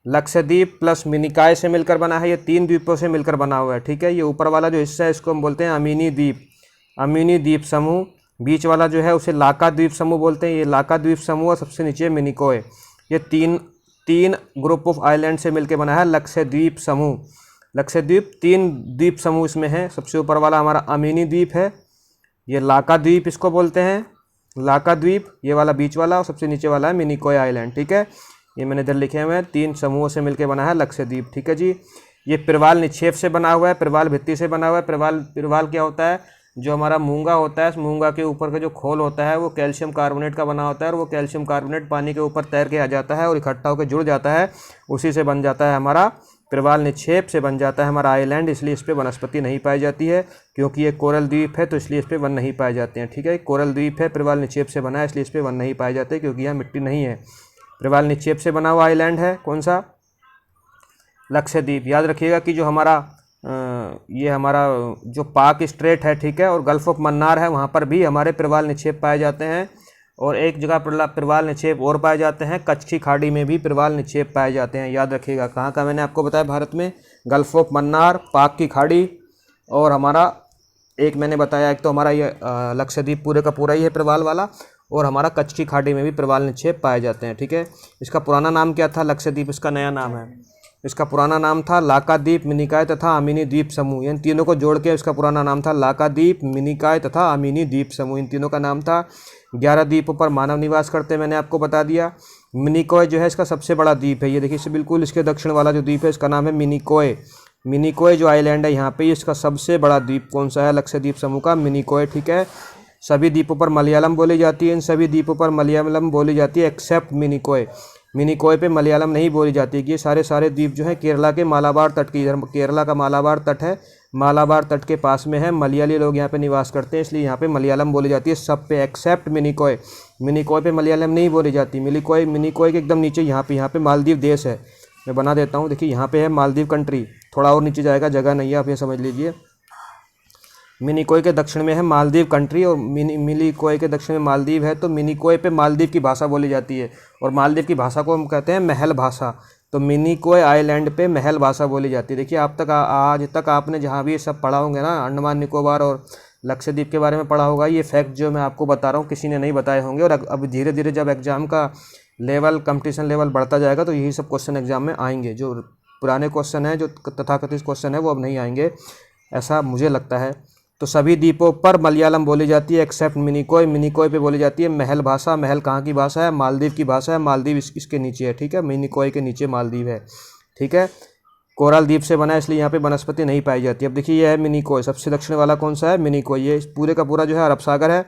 लक्षद्वीप प्लस मिनिकॉय से मिलकर बना है, ये 3 द्वीपों से मिलकर बना हुआ है। ठीक है, ये ऊपर वाला जो हिस्सा है इसको हम बोलते हैं अमीनी द्वीप, अमीनी द्वीप समूह। बीच वाला जो है उसे लाका द्वीप समूह बोलते हैं, ये लाका द्वीप समूह। और सबसे नीचे मिनिकॉय। ये तीन ग्रुप ऑफ आइलैंड से मिलकर बना है लक्षद्वीप समूह। लक्षद्वीप 3 द्वीप समूह इसमें है। सबसे ऊपर वाला हमारा अमीनी द्वीप है, ये लाका द्वीप इसको बोलते हैं, लाका द्वीप ये वाला बीच वाला, और सबसे नीचे वाला है मिनिकॉय आइलैंड। ठीक है, ये मैंने इधर लिखे हुए हैं, 3 समूहों से मिलकर बना है लक्षद्वीप। ठीक है जी। ये प्रवाल निक्षेप से बना हुआ है, प्रवाल भित्ति से बना हुआ है। प्रवाल क्या होता है? जो हमारा मूंगा होता है, मूंगा के ऊपर का जो खोल होता है वो कैल्शियम कार्बोनेट का बना होता है, और वो कैल्शियम कार्बोनेट पानी के ऊपर तैर के आ जाता है और इकट्ठा होकर जुड़ जाता है, उसी से बन जाता है हमारा प्रवाल निक्षेप से बन जाता है हमारा आइलैंड। इसलिए इस पर वनस्पति नहीं पाई जाती है, क्योंकि ये कोरल द्वीप है तो इसलिए इस पर वन नहीं पाए जाते हैं। ठीक है, कोरल द्वीप है, प्रवाल निक्षेप से बना है, इसलिए इस पर वन नहीं पाए जाते क्योंकि यहाँ मिट्टी नहीं है। प्रवाल निक्षेप से बना हुआ आइलैंड है कौन सा? लक्षद्वीप। याद रखिएगा कि जो हमारा ये हमारा जो पाक स्ट्रेट है, ठीक है, और गल्फ ऑफ मन्नार है, वहाँ पर भी हमारे प्रवाल निक्षेप पाए जाते हैं। और एक जगह प्रवाल निक्षेप और पाए जाते हैं, कच्छ की खाड़ी में भी प्रवाल निक्षेप पाए जाते हैं। याद रखिएगा कहाँ का मैंने आपको बताया भारत में, गल्फ ऑफ मन्नार, पाक की खाड़ी, और हमारा एक मैंने बताया, एक तो हमारा ये लक्षद्वीप पूरे का पूरा ही है प्रवाल वाला, और हमारा कच्छ की खाड़ी में भी प्रवाल निक्षेप पाए जाते हैं। ठीक है, इसका पुराना नाम क्या था? लक्षद्वीप। इसका नया नाम है, इसका पुराना नाम था लाकाद्वीप, मिनिकॉय तथा अमीनी द्वीप समूह। इन तीनों को जोड़ के इसका पुराना नाम था लाकाद्वीप, मिनिकॉय तथा अमीनी द्वीप समूह। इन तीनों का नाम था। 11 द्वीपों पर मानव निवास करते हैं, मैंने आपको बता दिया। मिनिकॉय जो है इसका सबसे बड़ा द्वीप है, ये देखिए इसे बिल्कुल इसके दक्षिण वाला जो द्वीप है इसका नाम है मिनिकॉय। मिनिकॉय जो आइलैंड है यहाँ पे, इसका सबसे बड़ा द्वीप कौन सा है? लक्षद्वीप समूह का मिनिकॉय। ठीक है, सभी द्वीपों पर मलयालम बोली जाती है, इन सभी द्वीपों पर मलयालम बोली जाती है एक्सेप्ट मिनिकॉय। मिनिकॉय पे मलयालम नहीं बोली जाती है। ये सारे द्वीप जो हैं केरला के मालाबार तट की, इधर केरला का मालाबार तट है, मालाबार तट के पास में है, मलयाली लोग यहाँ पे निवास करते हैं, इसलिए यहाँ पे मलयालम बोली जाती है सब पे एक्सेप्ट मिनिकॉय। मिनिकॉय पे मलयालम नहीं बोली जाती। मिनिकॉय के एकदम नीचे यहाँ पे मालदीव देश है, मैं बना देता हूँ, देखिए यहाँ पे है मालदीव कंट्री, थोड़ा और नीचे जाएगा, जगह नहीं है, आप ये समझ लीजिए। मिनिकॉय के दक्षिण में है मालदीव कंट्री, और मिनिकॉय के दक्षिण में मालदीव है, तो मिनिकॉय पे मालदीव की भाषा बोली जाती है, और मालदीव की भाषा को हम कहते हैं महल भाषा। तो मिनिकॉय आइलैंड पे महल भाषा बोली जाती है। देखिए आप तक आज तक आपने जहाँ भी ये सब पढ़ा होंगे ना, अंडमान निकोबार और लक्षद्वीप के बारे में पढ़ा होगा, ये फैक्ट जो मैं आपको बता रहा हूँ किसी ने नहीं बताए होंगे। और अब धीरे धीरे जब एग्ज़ाम का लेवल, कंपटीशन लेवल बढ़ता जाएगा तो यही सब क्वेश्चन एग्जाम में आएंगे। जो पुराने क्वेश्चन हैं, जो तथाकथित क्वेश्चन है, वो अब नहीं आएंगे, ऐसा मुझे लगता है। तो सभी द्वीपों पर मलयालम बोली जाती है एक्सेप्ट मिनिकॉय। मिनिकॉय पे बोली जाती है महल भाषा। महल कहाँ की भाषा है? मालदीव की भाषा है। मालदीव इसके नीचे है, ठीक है, मिनिकॉय के नीचे मालदीव है। ठीक है, कोरल द्वीप से बना है, इसलिए यहाँ पे वनस्पति नहीं पाई जाती। अब देखिए ये है मिनिकॉय, सबसे दक्षिण वाला कौन सा है? मिनिकॉय। ये पूरे का पूरा जो है अरब सागर है,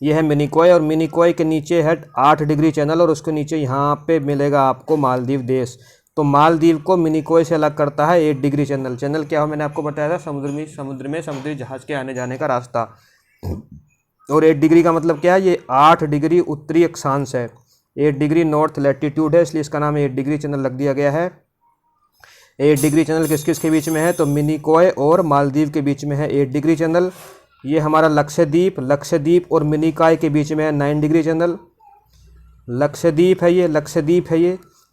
ये है मिनिकॉय। और मिनिकॉय के नीचे है 8 डिग्री चैनल, और उसके नीचे यहाँ पे मिलेगा आपको मालदीव देश। तो मालदीव को मिनिकॉय से अलग करता है 8 डिग्री चैनल। चैनल क्या हो मैंने आपको बताया था, समुद्र में समुद्री जहाज़ के आने जाने का रास्ता। और 8 डिग्री का मतलब क्या है, ये 8 डिग्री उत्तरी अक्षांश है। 8 डिग्री नॉर्थ लैटिट्यूड है, इसलिए इसका नाम 8 डिग्री चैनल रख दिया गया है। 8 डिग्री चैनल किस किस के बीच में है, तो मिनिकॉय और मालदीव के बीच में है 8 डिग्री चैनल। ये हमारा लक्षद्वीप और मिनिकॉय के बीच में है 9 डिग्री चैनल। लक्षद्वीप है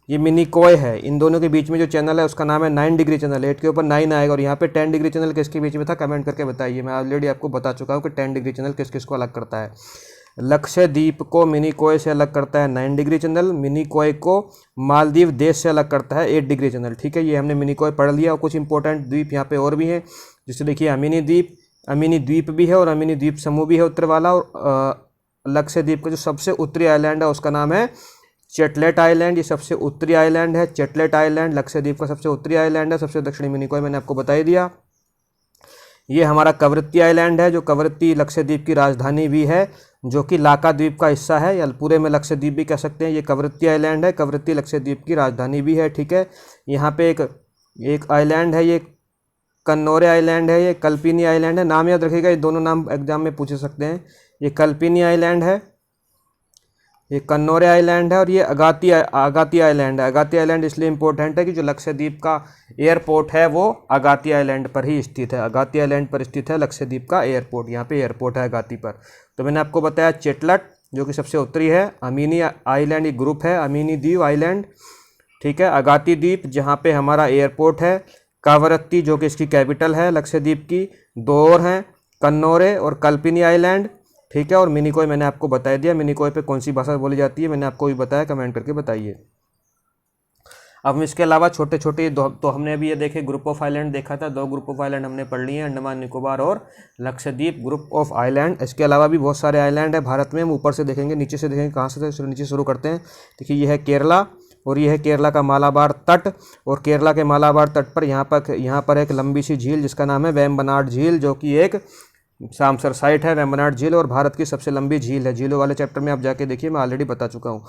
ये मिनिकॉय है। इन दोनों के बीच में जो चैनल है उसका नाम है 9 डिग्री चैनल। 8 के ऊपर 9 आएगा। और यहाँ पे 10 डिग्री चैनल किसके बीच में था, कमेंट करके बताइए। मैं ऑलरेडी आपको बता चुका हूँ कि 10 डिग्री चैनल किस किस को अलग करता है। लक्षद्वीप को मिनिकॉय से अलग करता है 9 डिग्री चैनल। मिनिकॉय को मालदीव देश से अलग करता है 8 डिग्री चैनल। ठीक है, ये हमने मिनिकॉय पढ़ लिया। और कुछ इंपॉर्टेंट द्वीप यहाँ पे और भी हैं, जिससे देखिए अमीनी द्वीप भी है और अमीनी द्वीप समूह भी है उत्तर वाला। और लक्षद्वीप का जो सबसे उत्तरी आइलैंड है उसका नाम है चेटलेट आइलैंड। ये सबसे उत्तरी आइलैंड है चेटलेट आइलैंड, लक्षद्वीप का सबसे उत्तरी आइलैंड है। सबसे दक्षिणी मिनिकॉय मैंने आपको बता ही दिया। ये हमारा कवरत्ती आइलैंड है, जो कवरत्ती लक्षद्वीप की राजधानी भी है, जो कि लाका द्वीप का हिस्सा है, या पूरे में लक्षद्वीप भी कह सकते हैं। ये कवरत्ती आइलैंड है, कवरत्ती लक्षद्वीप की राजधानी भी है। ठीक है, यहाँ पे एक आइलैंड है, ये कन्नौरे आइलैंड है, ये कल्पिनी आइलैंड है। नाम याद रखिएगा, ये दोनों नाम एग्जाम में पूछ सकते हैं। ये कल्पिनी आइलैंड है, ये कन्नौरे आइलैंड है, और ये अगाती आइलैंड है। अगाती आइलैंड इसलिए इम्पोर्टेंट है कि जो लक्षद्वीप का एयरपोर्ट है वो अगाती आइलैंड पर ही स्थित है। अगाती आइलैंड पर स्थित है लक्षद्वीप का एयरपोर्ट। यहाँ पे एयरपोर्ट है अगाती पर। तो मैंने आपको बताया चेटलट जो कि सबसे उत्तरी है, अमीनी आइलैंड एक ग्रुप है, अमीनी द्वीप आइलैंड। ठीक है, अगाती द्वीप जहाँ पे हमारा एयरपोर्ट है, कावरत्ती जो कि इसकी कैपिटल है लक्षद्वीप की। दो और हैं, कन्नौरे और कल्पिनी आइलैंड। ठीक है, और मिनिकॉय मैंने आपको बता दिया। मिनिकॉय पे कौन सी भाषा बोली जाती है मैंने आपको भी बताया, कमेंट करके बताइए। अब हम इसके अलावा छोटे छोटे तो हमने अभी ये देखे ग्रुप ऑफ आइलैंड देखा था। 2 ग्रुप ऑफ आइलैंड हमने पढ़ लिए, अंडमान निकोबार और लक्षद्वीप ग्रुप ऑफ आइलैंड। इसके अलावा भी बहुत सारे आइलैंड है भारत में। हम ऊपर से देखेंगे, नीचे से देखेंगे, कहाँ से नीचे शुरू करते हैं। देखिए ये है केरला, और ये है केरला का मालाबार तट। और केरला के मालाबार तट पर यहाँ पर एक लंबी सी झील जिसका नाम है वेम्बनाड झील, जो कि एक सामसर साइट है वेम्बनाड झील, और भारत की सबसे लंबी झील है। झीलों वाले चैप्टर में आप जाके देखिए, मैं ऑलरेडी बता चुका हूँ।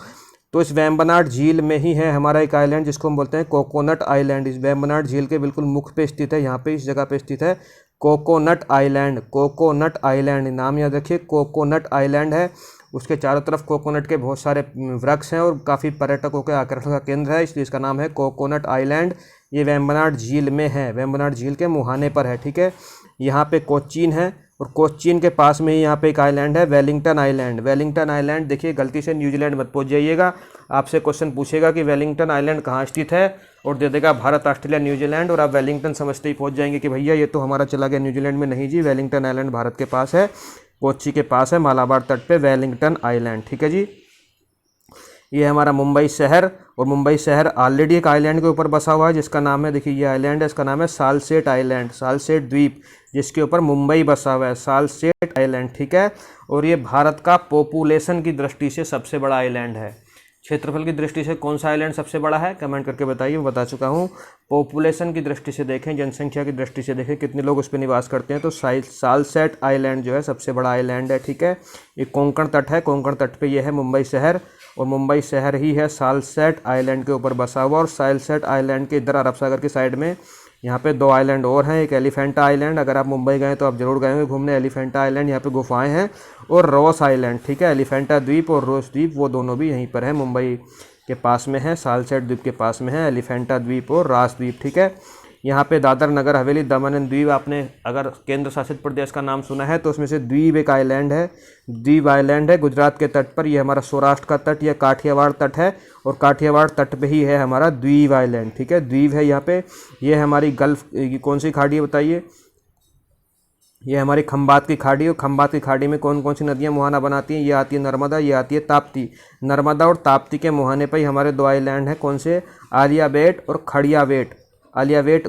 तो इस वेम्बनाड झील में ही है हमारा एक आइलैंड जिसको हम बोलते हैं कोकोनट आइलैंड। इस वेम्बनाड झील के बिल्कुल मुख पे स्थित है, यहाँ पे इस जगह पे स्थित है कोकोनट आइलैंड। कोकोनट आइलैंड नाम याद रखिए, कोकोनट आइलैंड है। उसके चारों तरफ कोकोनट के बहुत सारे वृक्ष हैं और काफ़ी पर्यटकों के आकर्षण का केंद्र है, इसलिए इसका नाम है कोकोनट आइलैंड। ये वेम्बनाड झील में है, वेम्बनाड झील के मुहाने पर है। ठीक है, यहाँ पे कोचीन है, और कोचीन के पास में ही यहाँ पे एक आइलैंड है वेलिंगटन आइलैंड। वेलिंगटन आइलैंड देखिए, गलती से न्यूजीलैंड मत पहुँच जाइएगा। आपसे क्वेश्चन पूछेगा कि वेलिंगटन आइलैंड कहाँ स्थित है, और दे देगा भारत, ऑस्ट्रेलिया, न्यूजीलैंड, और आप वेलिंगटन समझते ही पहुँच जाएंगे कि भैया ये तो हमारा चला गया न्यूजीलैंड में। नहीं जी, वेलिंगटन आइलैंड भारत के पास है, कोच्चि के पास है, मालाबार तट पे वेलिंगटन आइलैंड। ठीक है जी, ये हमारा मुंबई शहर, और मुंबई शहर ऑलरेडी एक आइलैंड के ऊपर बसा हुआ है जिसका नाम है, देखिए ये आइलैंड है, इसका नाम है सालसेट आइलैंड, सालसेट द्वीप, जिसके ऊपर मुंबई बसा हुआ है, सालसेट आइलैंड। ठीक है, और ये भारत का पॉपुलेशन की दृष्टि से सबसे बड़ा आइलैंड है। क्षेत्रफल की दृष्टि से कौन सा आइलैंड सबसे बड़ा है, कमेंट करके बताइए, मैं बता चुका हूँ। पॉपुलेशन की दृष्टि से देखें, जनसंख्या की दृष्टि से देखें कितने लोग उस पर निवास करते हैं, तो सालसेट आइलैंड जो है सबसे बड़ा आइलैंड है। ठीक है, ये कोंकण तट है, कोंकण तट पे ये है मुंबई शहर, और मुंबई शहर ही है सालसेट आइलैंड के ऊपर बसा हुआ। और सालसेट आइलैंड के इधर अरब सागर की साइड में यहाँ पे 2 आइलैंड और हैं, एक एलिफेंटा आइलैंड, अगर आप मुंबई गए तो आप जरूर गए होंगे घूमने, एलिफेंटा आइलैंड, यहाँ पे गुफाएं हैं, और रोस आइलैंड। ठीक है, एलिफेंटा द्वीप और रोस द्वीप वो दोनों भी यहीं पर है, मुंबई के पास में है, सालसेट द्वीप के पास में है एलिफेंटा द्वीप और रास द्वीप। ठीक है, यहाँ पे दादर नगर हवेली दमन एंड द्वीप, आपने अगर केंद्र शासित प्रदेश का नाम सुना है तो उसमें से द्वीप एक आइलैंड है, द्वीप आइलैंड है गुजरात के तट पर। ये हमारा सौराष्ट्र का तट या काठियावाड़ तट है, और काठियावाड़ तट पे ही है हमारा द्वीप आइलैंड। ठीक है, द्वीप है यहाँ पे। ये हमारी गल्फ की कौन सी खाड़ी है बताइए, ये हमारी खंबात की खाड़ी, और खंबात की खाड़ी में कौन कौन सी नदियाँ मुहाना बनाती हैं, ये आती है नर्मदा, ये आती है ताप्ती। नर्मदा और ताप्ती के मुहाने पर ही हमारे 2 आइलैंड हैं, कौन से, आलियावेट और खड़ियावेट, आलियावेट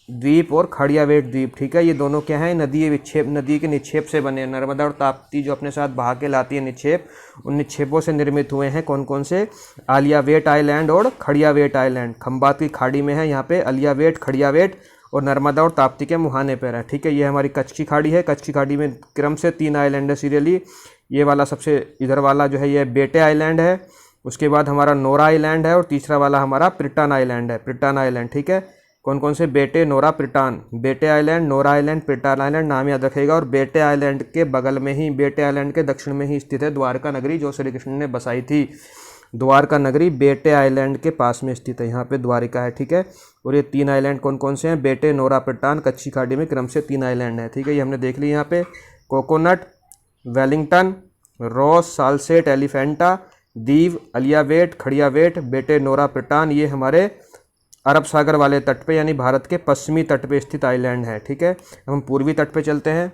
द्वीप और खड़ियावेट द्वीप। ठीक है, ये दोनों क्या हैं, नदी के निक्षेप से बने हैं। नर्मदा और ताप्ती जो अपने साथ बहा के लाती है निक्षेप, उन निक्षेपों से निर्मित हुए हैं। कौन कौन से, आलियावेट आइलैंड और खड़ियावेट आइलैंड। खंबात की खाड़ी में है यहाँ पे आलियावेट, खड़ियावेट, और नर्मदा और ताप्ती के मुहाने पर है। ठीक है, ये हमारी कच्छ की खाड़ी है, कच्छ की खाड़ी में क्रम से 3 आइलैंड है सीरियली। ये वाला सबसे इधर वाला जो है ये बेटे आइलैंड है, उसके बाद हमारा नोरा आइलैंड है, और तीसरा वाला हमारा प्रिटन आइलैंड है, प्रिटन आइलैंड। ठीक है, कौन कौन से? बेटे, नोरा, प्रिटान। बेटे आइलैंड, नोरा आइलैंड, प्रिटान आइलैंड, नाम याद रखेगा। और बेटे आइलैंड के बगल में ही, बेटे आइलैंड के दक्षिण में ही स्थित है द्वारका नगरी, जो श्री कृष्ण ने बसाई थी। द्वारका नगरी बेटे आइलैंड के पास में स्थित है, यहाँ पे द्वारिका है, ठीक है। और ये 3 आइलैंड कौन कौन से हैं? बेटे, नोरा, प्रिटान, कच्ची खाड़ी में क्रम से 3 आइलैंड हैं, ठीक है। ये हमने देख ली यहाँ पे। Coconut, Wellington, Ross, Salsette, Elephanta, Diu, Aliabet, Khadiabet, बेटे, नोरा, प्रिटान, ये हमारे अरब सागर वाले तट पे यानी भारत के पश्चिमी तट पे स्थित आइलैंड है, ठीक है। हम पूर्वी तट पे चलते हैं।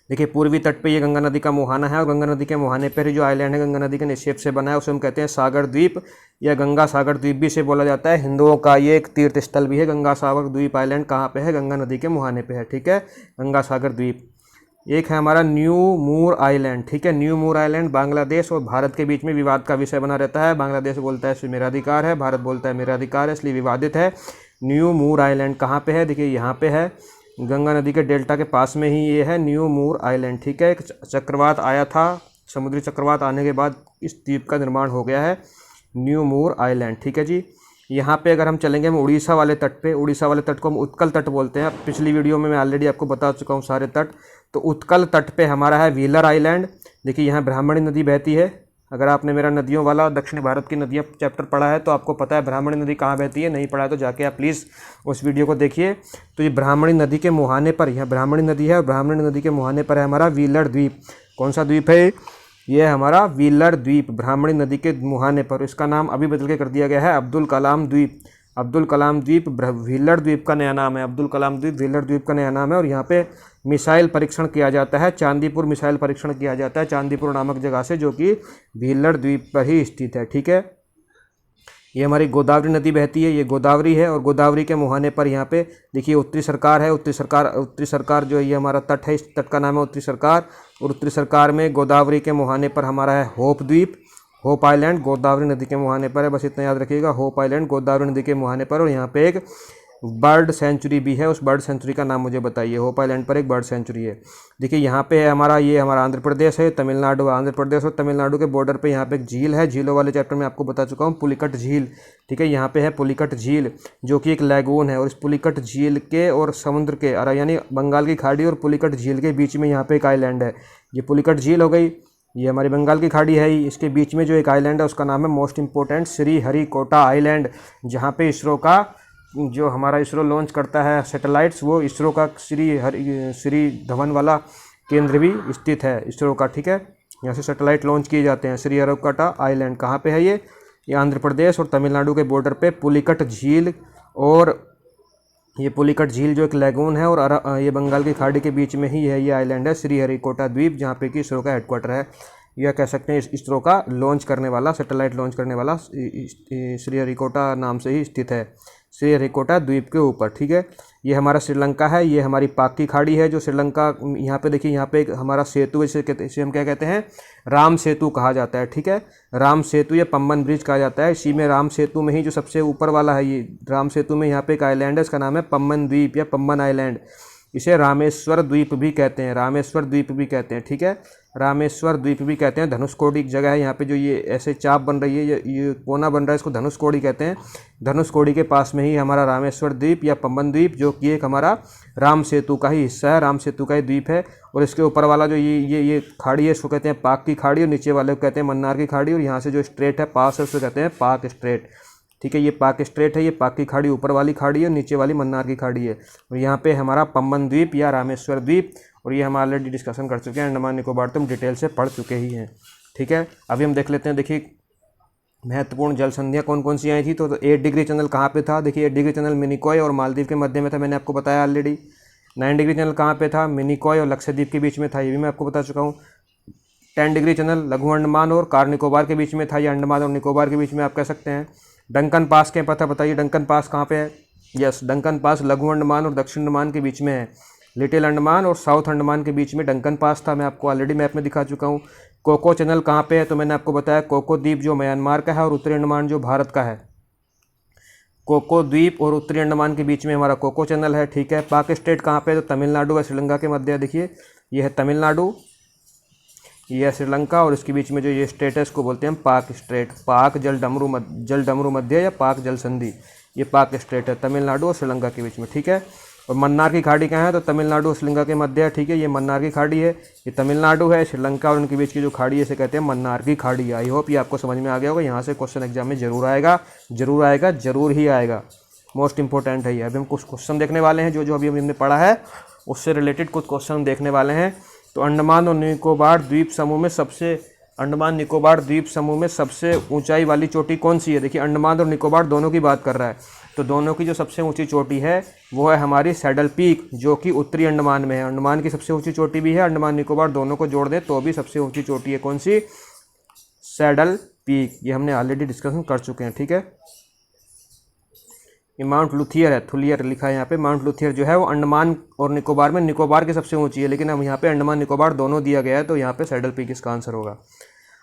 देखिए पूर्वी तट पे ये गंगा नदी का मुहाना है और गंगा नदी के मुहाने पर ही जो आइलैंड है गंगा नदी के निक्षेप से बना है, उसे हम कहते हैं सागर द्वीप या गंगा सागर द्वीप भी इसे बोला जाता है। हिंदुओं का ये एक तीर्थ स्थल भी है। गंगा सागर द्वीप आइलैंड कहाँ पे है? गंगा नदी के मुहाने पे है, ठीक है, गंगा सागर द्वीप। एक है हमारा न्यू मूर आइलैंड, ठीक है। न्यू मूर आइलैंड बांग्लादेश और भारत के बीच में विवाद का विषय बना रहता है। बांग्लादेश बोलता है इसमें मेरा अधिकार है, भारत बोलता है मेरा अधिकार है, इसलिए विवादित है। न्यू मूर आइलैंड कहाँ पे है? देखिए यहाँ पे है, गंगा नदी के डेल्टा के पास में ही ये है न्यू मूर आइलैंड, ठीक है। एक चक्रवात आया था, समुद्री चक्रवात आने के बाद इस द्वीप का निर्माण हो गया है, न्यू मूर आइलैंड, ठीक है जी। यहाँ पे अगर हम चलेंगे हम उड़ीसा वाले तट पे, उड़ीसा वाले तट को हम उत्कल तट बोलते हैं। पिछली वीडियो में मैं ऑलरेडी आपको बता चुका हूँ सारे तट। तो उत्कल तट पे हमारा है व्हीलर आइलैंड। देखिए यहाँ ब्राह्मणी नदी बहती है। अगर आपने मेरा नदियों वाला दक्षिण भारत की नदियाँ चैप्टर पढ़ा है तो आपको पता है ब्राह्मणी नदी कहाँ बहती है। नहीं पढ़ा है तो जाके आप प्लीज़ उस वीडियो को देखिए। तो ये ब्राह्मणी नदी के मुहाने पर, यहाँ ब्राह्मणी नदी है और ब्राह्मणी नदी के मुहाने पर है हमारा व्हीलर द्वीप। कौन सा द्वीप है? ये है हमारा व्हीलर द्वीप, ब्राह्मणी नदी के मुहाने पर। इसका नाम अभी बदल के कर दिया गया है अब्दुल कलाम द्वीप। अब्दुल कलाम द्वीप व्हीलर द्वीप का नया नाम है। अब्दुल कलाम द्वीप व्हीलर द्वीप का नया नाम है। और यहाँ पे मिसाइल परीक्षण किया जाता है, चांदीपुर मिसाइल परीक्षण किया जाता है चांदीपुर नामक जगह से, जो कि व्हीलर द्वीप पर ही स्थित है, ठीक है। ये हमारी गोदावरी नदी बहती है, ये गोदावरी है और गोदावरी के मुहाने पर यहाँ पे देखिए उत्तरी सरकार है। उत्तरी सरकार जो ये हमारा तट है, इस तट का नाम है उत्तरी सरकार। और उत्तरी सरकार में गोदावरी के मुहाने पर हमारा है होप द्वीप, होप आइलैंड, गोदावरी नदी के मुहाने पर है। बस इतना याद रखिएगा, होप आइलैंड गोदावरी नदी के मुहाने पर। और यहाँ पे एक बर्ड सेंचुरी भी है, उस बर्ड सेंचुरी का नाम मुझे बताइए। होप आइलैंड पर एक बर्ड सेंचुरी है। देखिए यहाँ पे है हमारा, ये हमारा आंध्र प्रदेश है, तमिलनाडु, आंध्र प्रदेश और तमिलनाडु के बॉर्डर पे यहाँ पे एक झील है। झीलों वाले चैप्टर में आपको बता चुका हूँ, पुलिकट झील, ठीक है। यहाँ पे है पुलिकट झील जो कि एक लैगून है। और इस पुलिकट झील के और समुद्र के यानी बंगाल की खाड़ी और पुलिकट झील के बीच में यहाँ पे एक आइलैंड है। ये पुलिकट झील हो गई, ये हमारी बंगाल की खाड़ी है ही। इसके बीच में जो एक आइलैंड है उसका नाम है मोस्ट इंपॉर्टेंट श्रीहरिकोटा आइलैंड, जहाँ पे इसरो का जो हमारा इसरो लॉन्च करता है सैटेलाइट्स, वो इसरो का श्री धवन वाला केंद्र भी स्थित है इसरो का, ठीक है। यहाँ से सैटेलाइट लॉन्च किए जाते हैं। श्रीहरिकोटा आइलैंड कहाँ पे है? ये आंध्र प्रदेश और तमिलनाडु के बॉर्डर पे पुलिकट झील, और ये पुलिकट झील जो एक लैगून है और ये बंगाल की खाड़ी के बीच में ही है ये आइलैंड है श्रीहरिकोटा द्वीप, जहाँ पे कि इसरो का हेडक्वार्टर है। यह कह सकते हैं इसरो का लॉन्च करने वाला, सैटेलाइट लॉन्च करने वाला श्रीहरिकोटा नाम से ही स्थित है, श्रीहरिकोटा द्वीप के ऊपर, ठीक है। ये हमारा श्रीलंका है, ये हमारी पाक की खाड़ी है जो श्रीलंका, यहाँ पे देखिए यहाँ पे एक हमारा सेतु, इसे हम क्या कहते हैं? राम सेतु कहा जाता है, ठीक है। राम सेतु या पम्बन ब्रिज कहा जाता है। इसी में राम सेतु में ही जो सबसे ऊपर वाला है, ये राम सेतु में यहाँ पे एक आइलैंड है, इसका नाम है पम्बन द्वीप या पम्बन आइलैंड। इसे रामेश्वर द्वीप भी कहते हैं, रामेश्वर द्वीप भी कहते हैं, ठीक है। रामेश्वर द्वीप भी कहते हैं। धनुषकोडी एक जगह है यहाँ पे, जो ये ऐसे चाप बन रही है, ये कोना बन रहा है, इसको धनुषकोडी कहते हैं। धनुषकोडी के पास में ही हमारा रामेश्वर द्वीप या पम्बन द्वीप, जो कि एक हमारा राम सेतु का ही हिस्सा है, राम सेतु का ही द्वीप है। और इसके ऊपर वाला जो ये खाड़ी है, इसको कहते हैं पाक की खाड़ी, और नीचे वाले को कहते हैं मन्नार की खाड़ी। और यहाँ से जो स्ट्रेट है पास है, उसको कहते हैं पाक स्ट्रेट, ठीक है। ये पाक स्ट्रेट है, ये पाक की खाड़ी ऊपर वाली खाड़ी है, नीचे वाली मन्नार की खाड़ी है। और यहाँ पे हमारा पम्बन द्वीप या रामेश्वर द्वीप, और ये हम ऑलरेडी डिस्कशन कर चुके हैं। अंडमान निकोबार तो हम डिटेल से पढ़ चुके ही हैं, ठीक है। अभी हम देख लेते हैं, देखिए महत्वपूर्ण जल संधियाँ कौन कौन सी आई थी। तो 8 डिग्री चैनल कहाँ पे था? देखिए 8 डिग्री चैनल मिनिकॉय और मालदीव के मध्य में था, मैंने आपको बताया ऑलरेडी। 9 डिग्री चैनल कहाँ पे था? मिनिकॉय और लक्षद्वीप के बीच में था, ये भी मैं आपको बता चुका हूँ। 10 डिग्री चैनल लघु अंडमान और कार निकोबार के बीच में था, या अंडमान और निकोबार के बीच में आप कह सकते हैं। डंकन पास के पता बताइए, डंकन पास कहाँ पे है? यस, डंकन पास लघु अंडमान और दक्षिण अंडमान के बीच में है। लिटिल अंडमान और साउथ अंडमान के बीच में डंकन पास था, मैं आपको ऑलरेडी मैप में दिखा चुका हूँ। कोको चैनल कहाँ पे है? तो मैंने आपको बताया कोको द्वीप जो म्यांमार का है और उत्तरी अंडमान जो भारत का है। कोको द्वीप और उत्तरी अंडमान के बीच में हमारा कोको चैनल है, ठीक है। पाक स्टेट कहाँ पे है? तो तमिलनाडु व श्रीलंका के मध्य, देखिए ये है तमिलनाडु, ये है श्रीलंका, और इसके बीच में जो ये स्टेट है इसको बोलते हैं पाक स्ट्रेट, पाक जल डमरू मध्य या पाक जल संधि, ये पाक स्ट्रेट है तमिलनाडु और श्रीलंका के बीच में, ठीक है। और मन्नार की खाड़ी कहाँ है, तो तमिलनाडु और श्रीलंका के मध्य है, ठीक है। ये मन्नार की खाड़ी है, ये तमिलनाडु है, श्रीलंका और उनके बीच की जो खाड़ी है इसे कहते हैं मन्नार की खाड़ी। आई होप ये आपको समझ में आ गया होगा। यहाँ से क्वेश्चन एग्जाम में जरूर आएगा, जरूर ही आएगा, मोस्ट इंपॉर्टेंट है ये। अभी हम कुछ क्वेश्चन देखने वाले हैं, जो अभी हमने पढ़ा है उससे रिलेटेड कुछ क्वेश्चन देखने वाले हैं। तो अंडमान निकोबार द्वीप समूह में सबसे ऊंचाई वाली चोटी कौन सी है। देखिए अंडमान और निकोबार दोनों की बात कर रहा है, तो दोनों की जो सबसे ऊंची चोटी है वो है हमारी सैडल पीक, जो कि उत्तरी अंडमान में है। अंडमान की सबसे ऊंची चोटी भी है, अंडमान निकोबार दोनों को जोड़ दें तो भी सबसे ऊंची चोटी है कौन सी, सैडल पीक। ये हमने ऑलरेडी डिस्कशन कर चुके हैं, ठीक है। ये माउंट लुथियर है, थुलियर लिखा है यहाँ पे। माउंट लुथियर जो है वो अंडमान और निकोबार में, निकोबार की सबसे ऊंची है, लेकिन हम यहाँ पे अंडमान निकोबार दोनों दिया गया है, तो यहाँ पे सैडल पीक इसका आंसर होगा।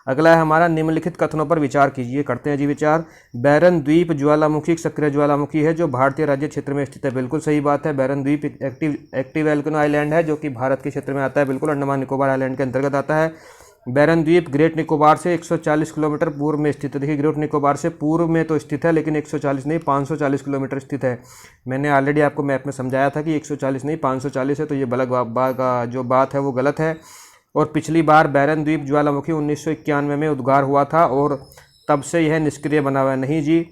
अगला है हमारा निम्नलिखित कथनों पर विचार कीजिए। करते हैं जी विचार। बैरन द्वीप ज्वालामुखी एक सक्रिय ज्वालामुखी है जो भारतीय राज्य क्षेत्र में स्थित है। बिल्कुल सही बात है, बैरन द्वीप एक्टिव वोल्केनो आइलैंड है जो कि भारत के क्षेत्र में आता है, बिल्कुल अंडमान निकोबार आइलैंड के अंतर्गत आता है। बैरन द्वीप ग्रेट निकोबार से 140 किलोमीटर पूर्व में स्थित है। देखिए ग्रेट निकोबार से पूर्व में तो स्थित है, लेकिन 140 नहीं 540 किलोमीटर स्थित है। मैंने ऑलरेडी आपको मैप में समझाया था कि 140 नहीं 540 है, तो ये जो बात है वो गलत है। और पिछली बार बैरन द्वीप ज्वालामुखी 1991 में उद्गार हुआ था और तब से यह निष्क्रिय बना हुआ है। नहीं जी,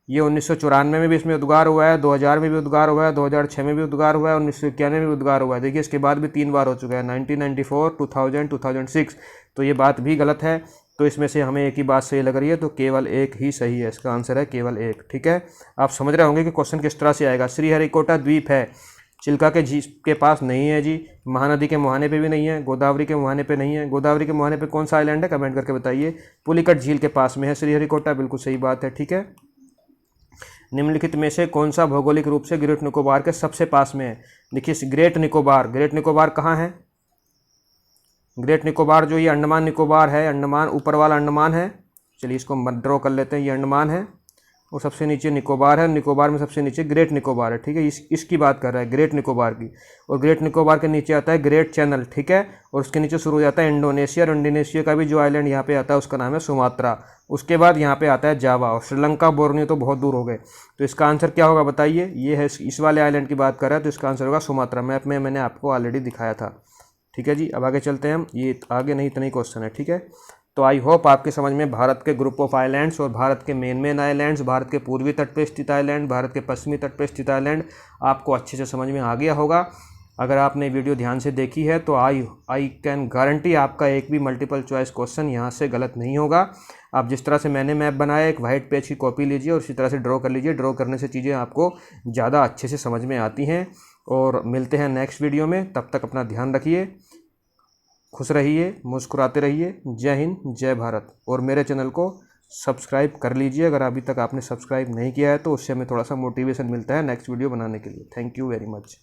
ये 1994 में भी इसमें उद्गार हुआ है, 2000 में भी उद्गार हुआ है, 2006 में भी उद्गार हुआ है, 1991 में भी उद्गार हुआ है। देखिए इसके बाद भी 3 बार हो चुका है, 1994, 2000, 2006, तो ये बात भी गलत है। तो इसमें से हमें एक ही बात सही लग रही है, तो केवल एक ही सही है, इसका आंसर है केवल एक, ठीक है। आप समझ रहे होंगे कि क्वेश्चन किस तरह से आएगा। श्रीहरिकोटा द्वीप है, चिल्का के झील के पास नहीं है जी, महानदी के मुहाने पे भी नहीं है, गोदावरी के मुहाने पे नहीं है। गोदावरी के मुहाने पे कौन सा आइलैंड है, कमेंट करके बताइए। पुलिकट झील के पास में है श्रीहरिकोटा, बिल्कुल सही बात है, ठीक है। निम्नलिखित में से कौन सा भौगोलिक रूप से ग्रेट निकोबार के सबसे पास में है। देखिए ग्रेट निकोबार कहाँ है, ग्रेट निकोबार जो ये अंडमान निकोबार है, अंडमान ऊपर वाला अंडमान है, चलिए इसको ड्रॉ कर लेते हैं, ये अंडमान है और सबसे नीचे निकोबार है, निकोबार में सबसे नीचे ग्रेट निकोबार है, ठीक है। इसकी बात कर रहा है ग्रेट निकोबार की। और ग्रेट निकोबार के नीचे आता है ग्रेट चैनल, ठीक है, और उसके नीचे शुरू हो जाता है इंडोनेशिया, और इंडोनेशिया का भी जो आइलैंड यहाँ पे आता है उसका नाम है सुमात्रा। उसके बाद यहाँ पे आता है जावा, और श्रीलंका बोर्नियो तो बहुत दूर हो गए। तो इसका आंसर क्या होगा बताइए। ये है इस वाले आइलैंड की बात कर रहा है, तो इसका आंसर होगा सुमात्रा। मैप में मैंने आपको ऑलरेडी दिखाया था, ठीक है जी। अब आगे चलते हैं हम, ये आगे नहीं इतना ही क्वेश्चन है, ठीक है। तो आई होप आपके समझ में भारत के ग्रुप ऑफ आइलैंड्स और भारत के मेन आइलैंड्स, भारत के पूर्वी तट पर स्थित आइलैंड, भारत के पश्चिमी तट पर स्थित आइलैंड आपको अच्छे से समझ में आ गया होगा। अगर आपने वीडियो ध्यान से देखी है तो आई कैन गारंटी आपका एक भी मल्टीपल चॉइस क्वेश्चन यहाँ से गलत नहीं होगा। आप जिस तरह से मैंने मैप बनाया, एक वाइट पेज की कॉपी लीजिए और इसी तरह से ड्रॉ कर लीजिए। ड्रॉ करने से चीज़ें आपको ज़्यादा अच्छे से समझ में आती हैं। और मिलते हैं नेक्स्ट वीडियो में, तब तक अपना ध्यान रखिए, खुश रहिए, मुस्कुराते रहिए। जय हिंद, जय भारत। और मेरे चैनल को सब्सक्राइब कर लीजिए अगर अभी तक आपने सब्सक्राइब नहीं किया है, तो उससे हमें थोड़ा सा मोटिवेशन मिलता है नेक्स्ट वीडियो बनाने के लिए। Thank you very much.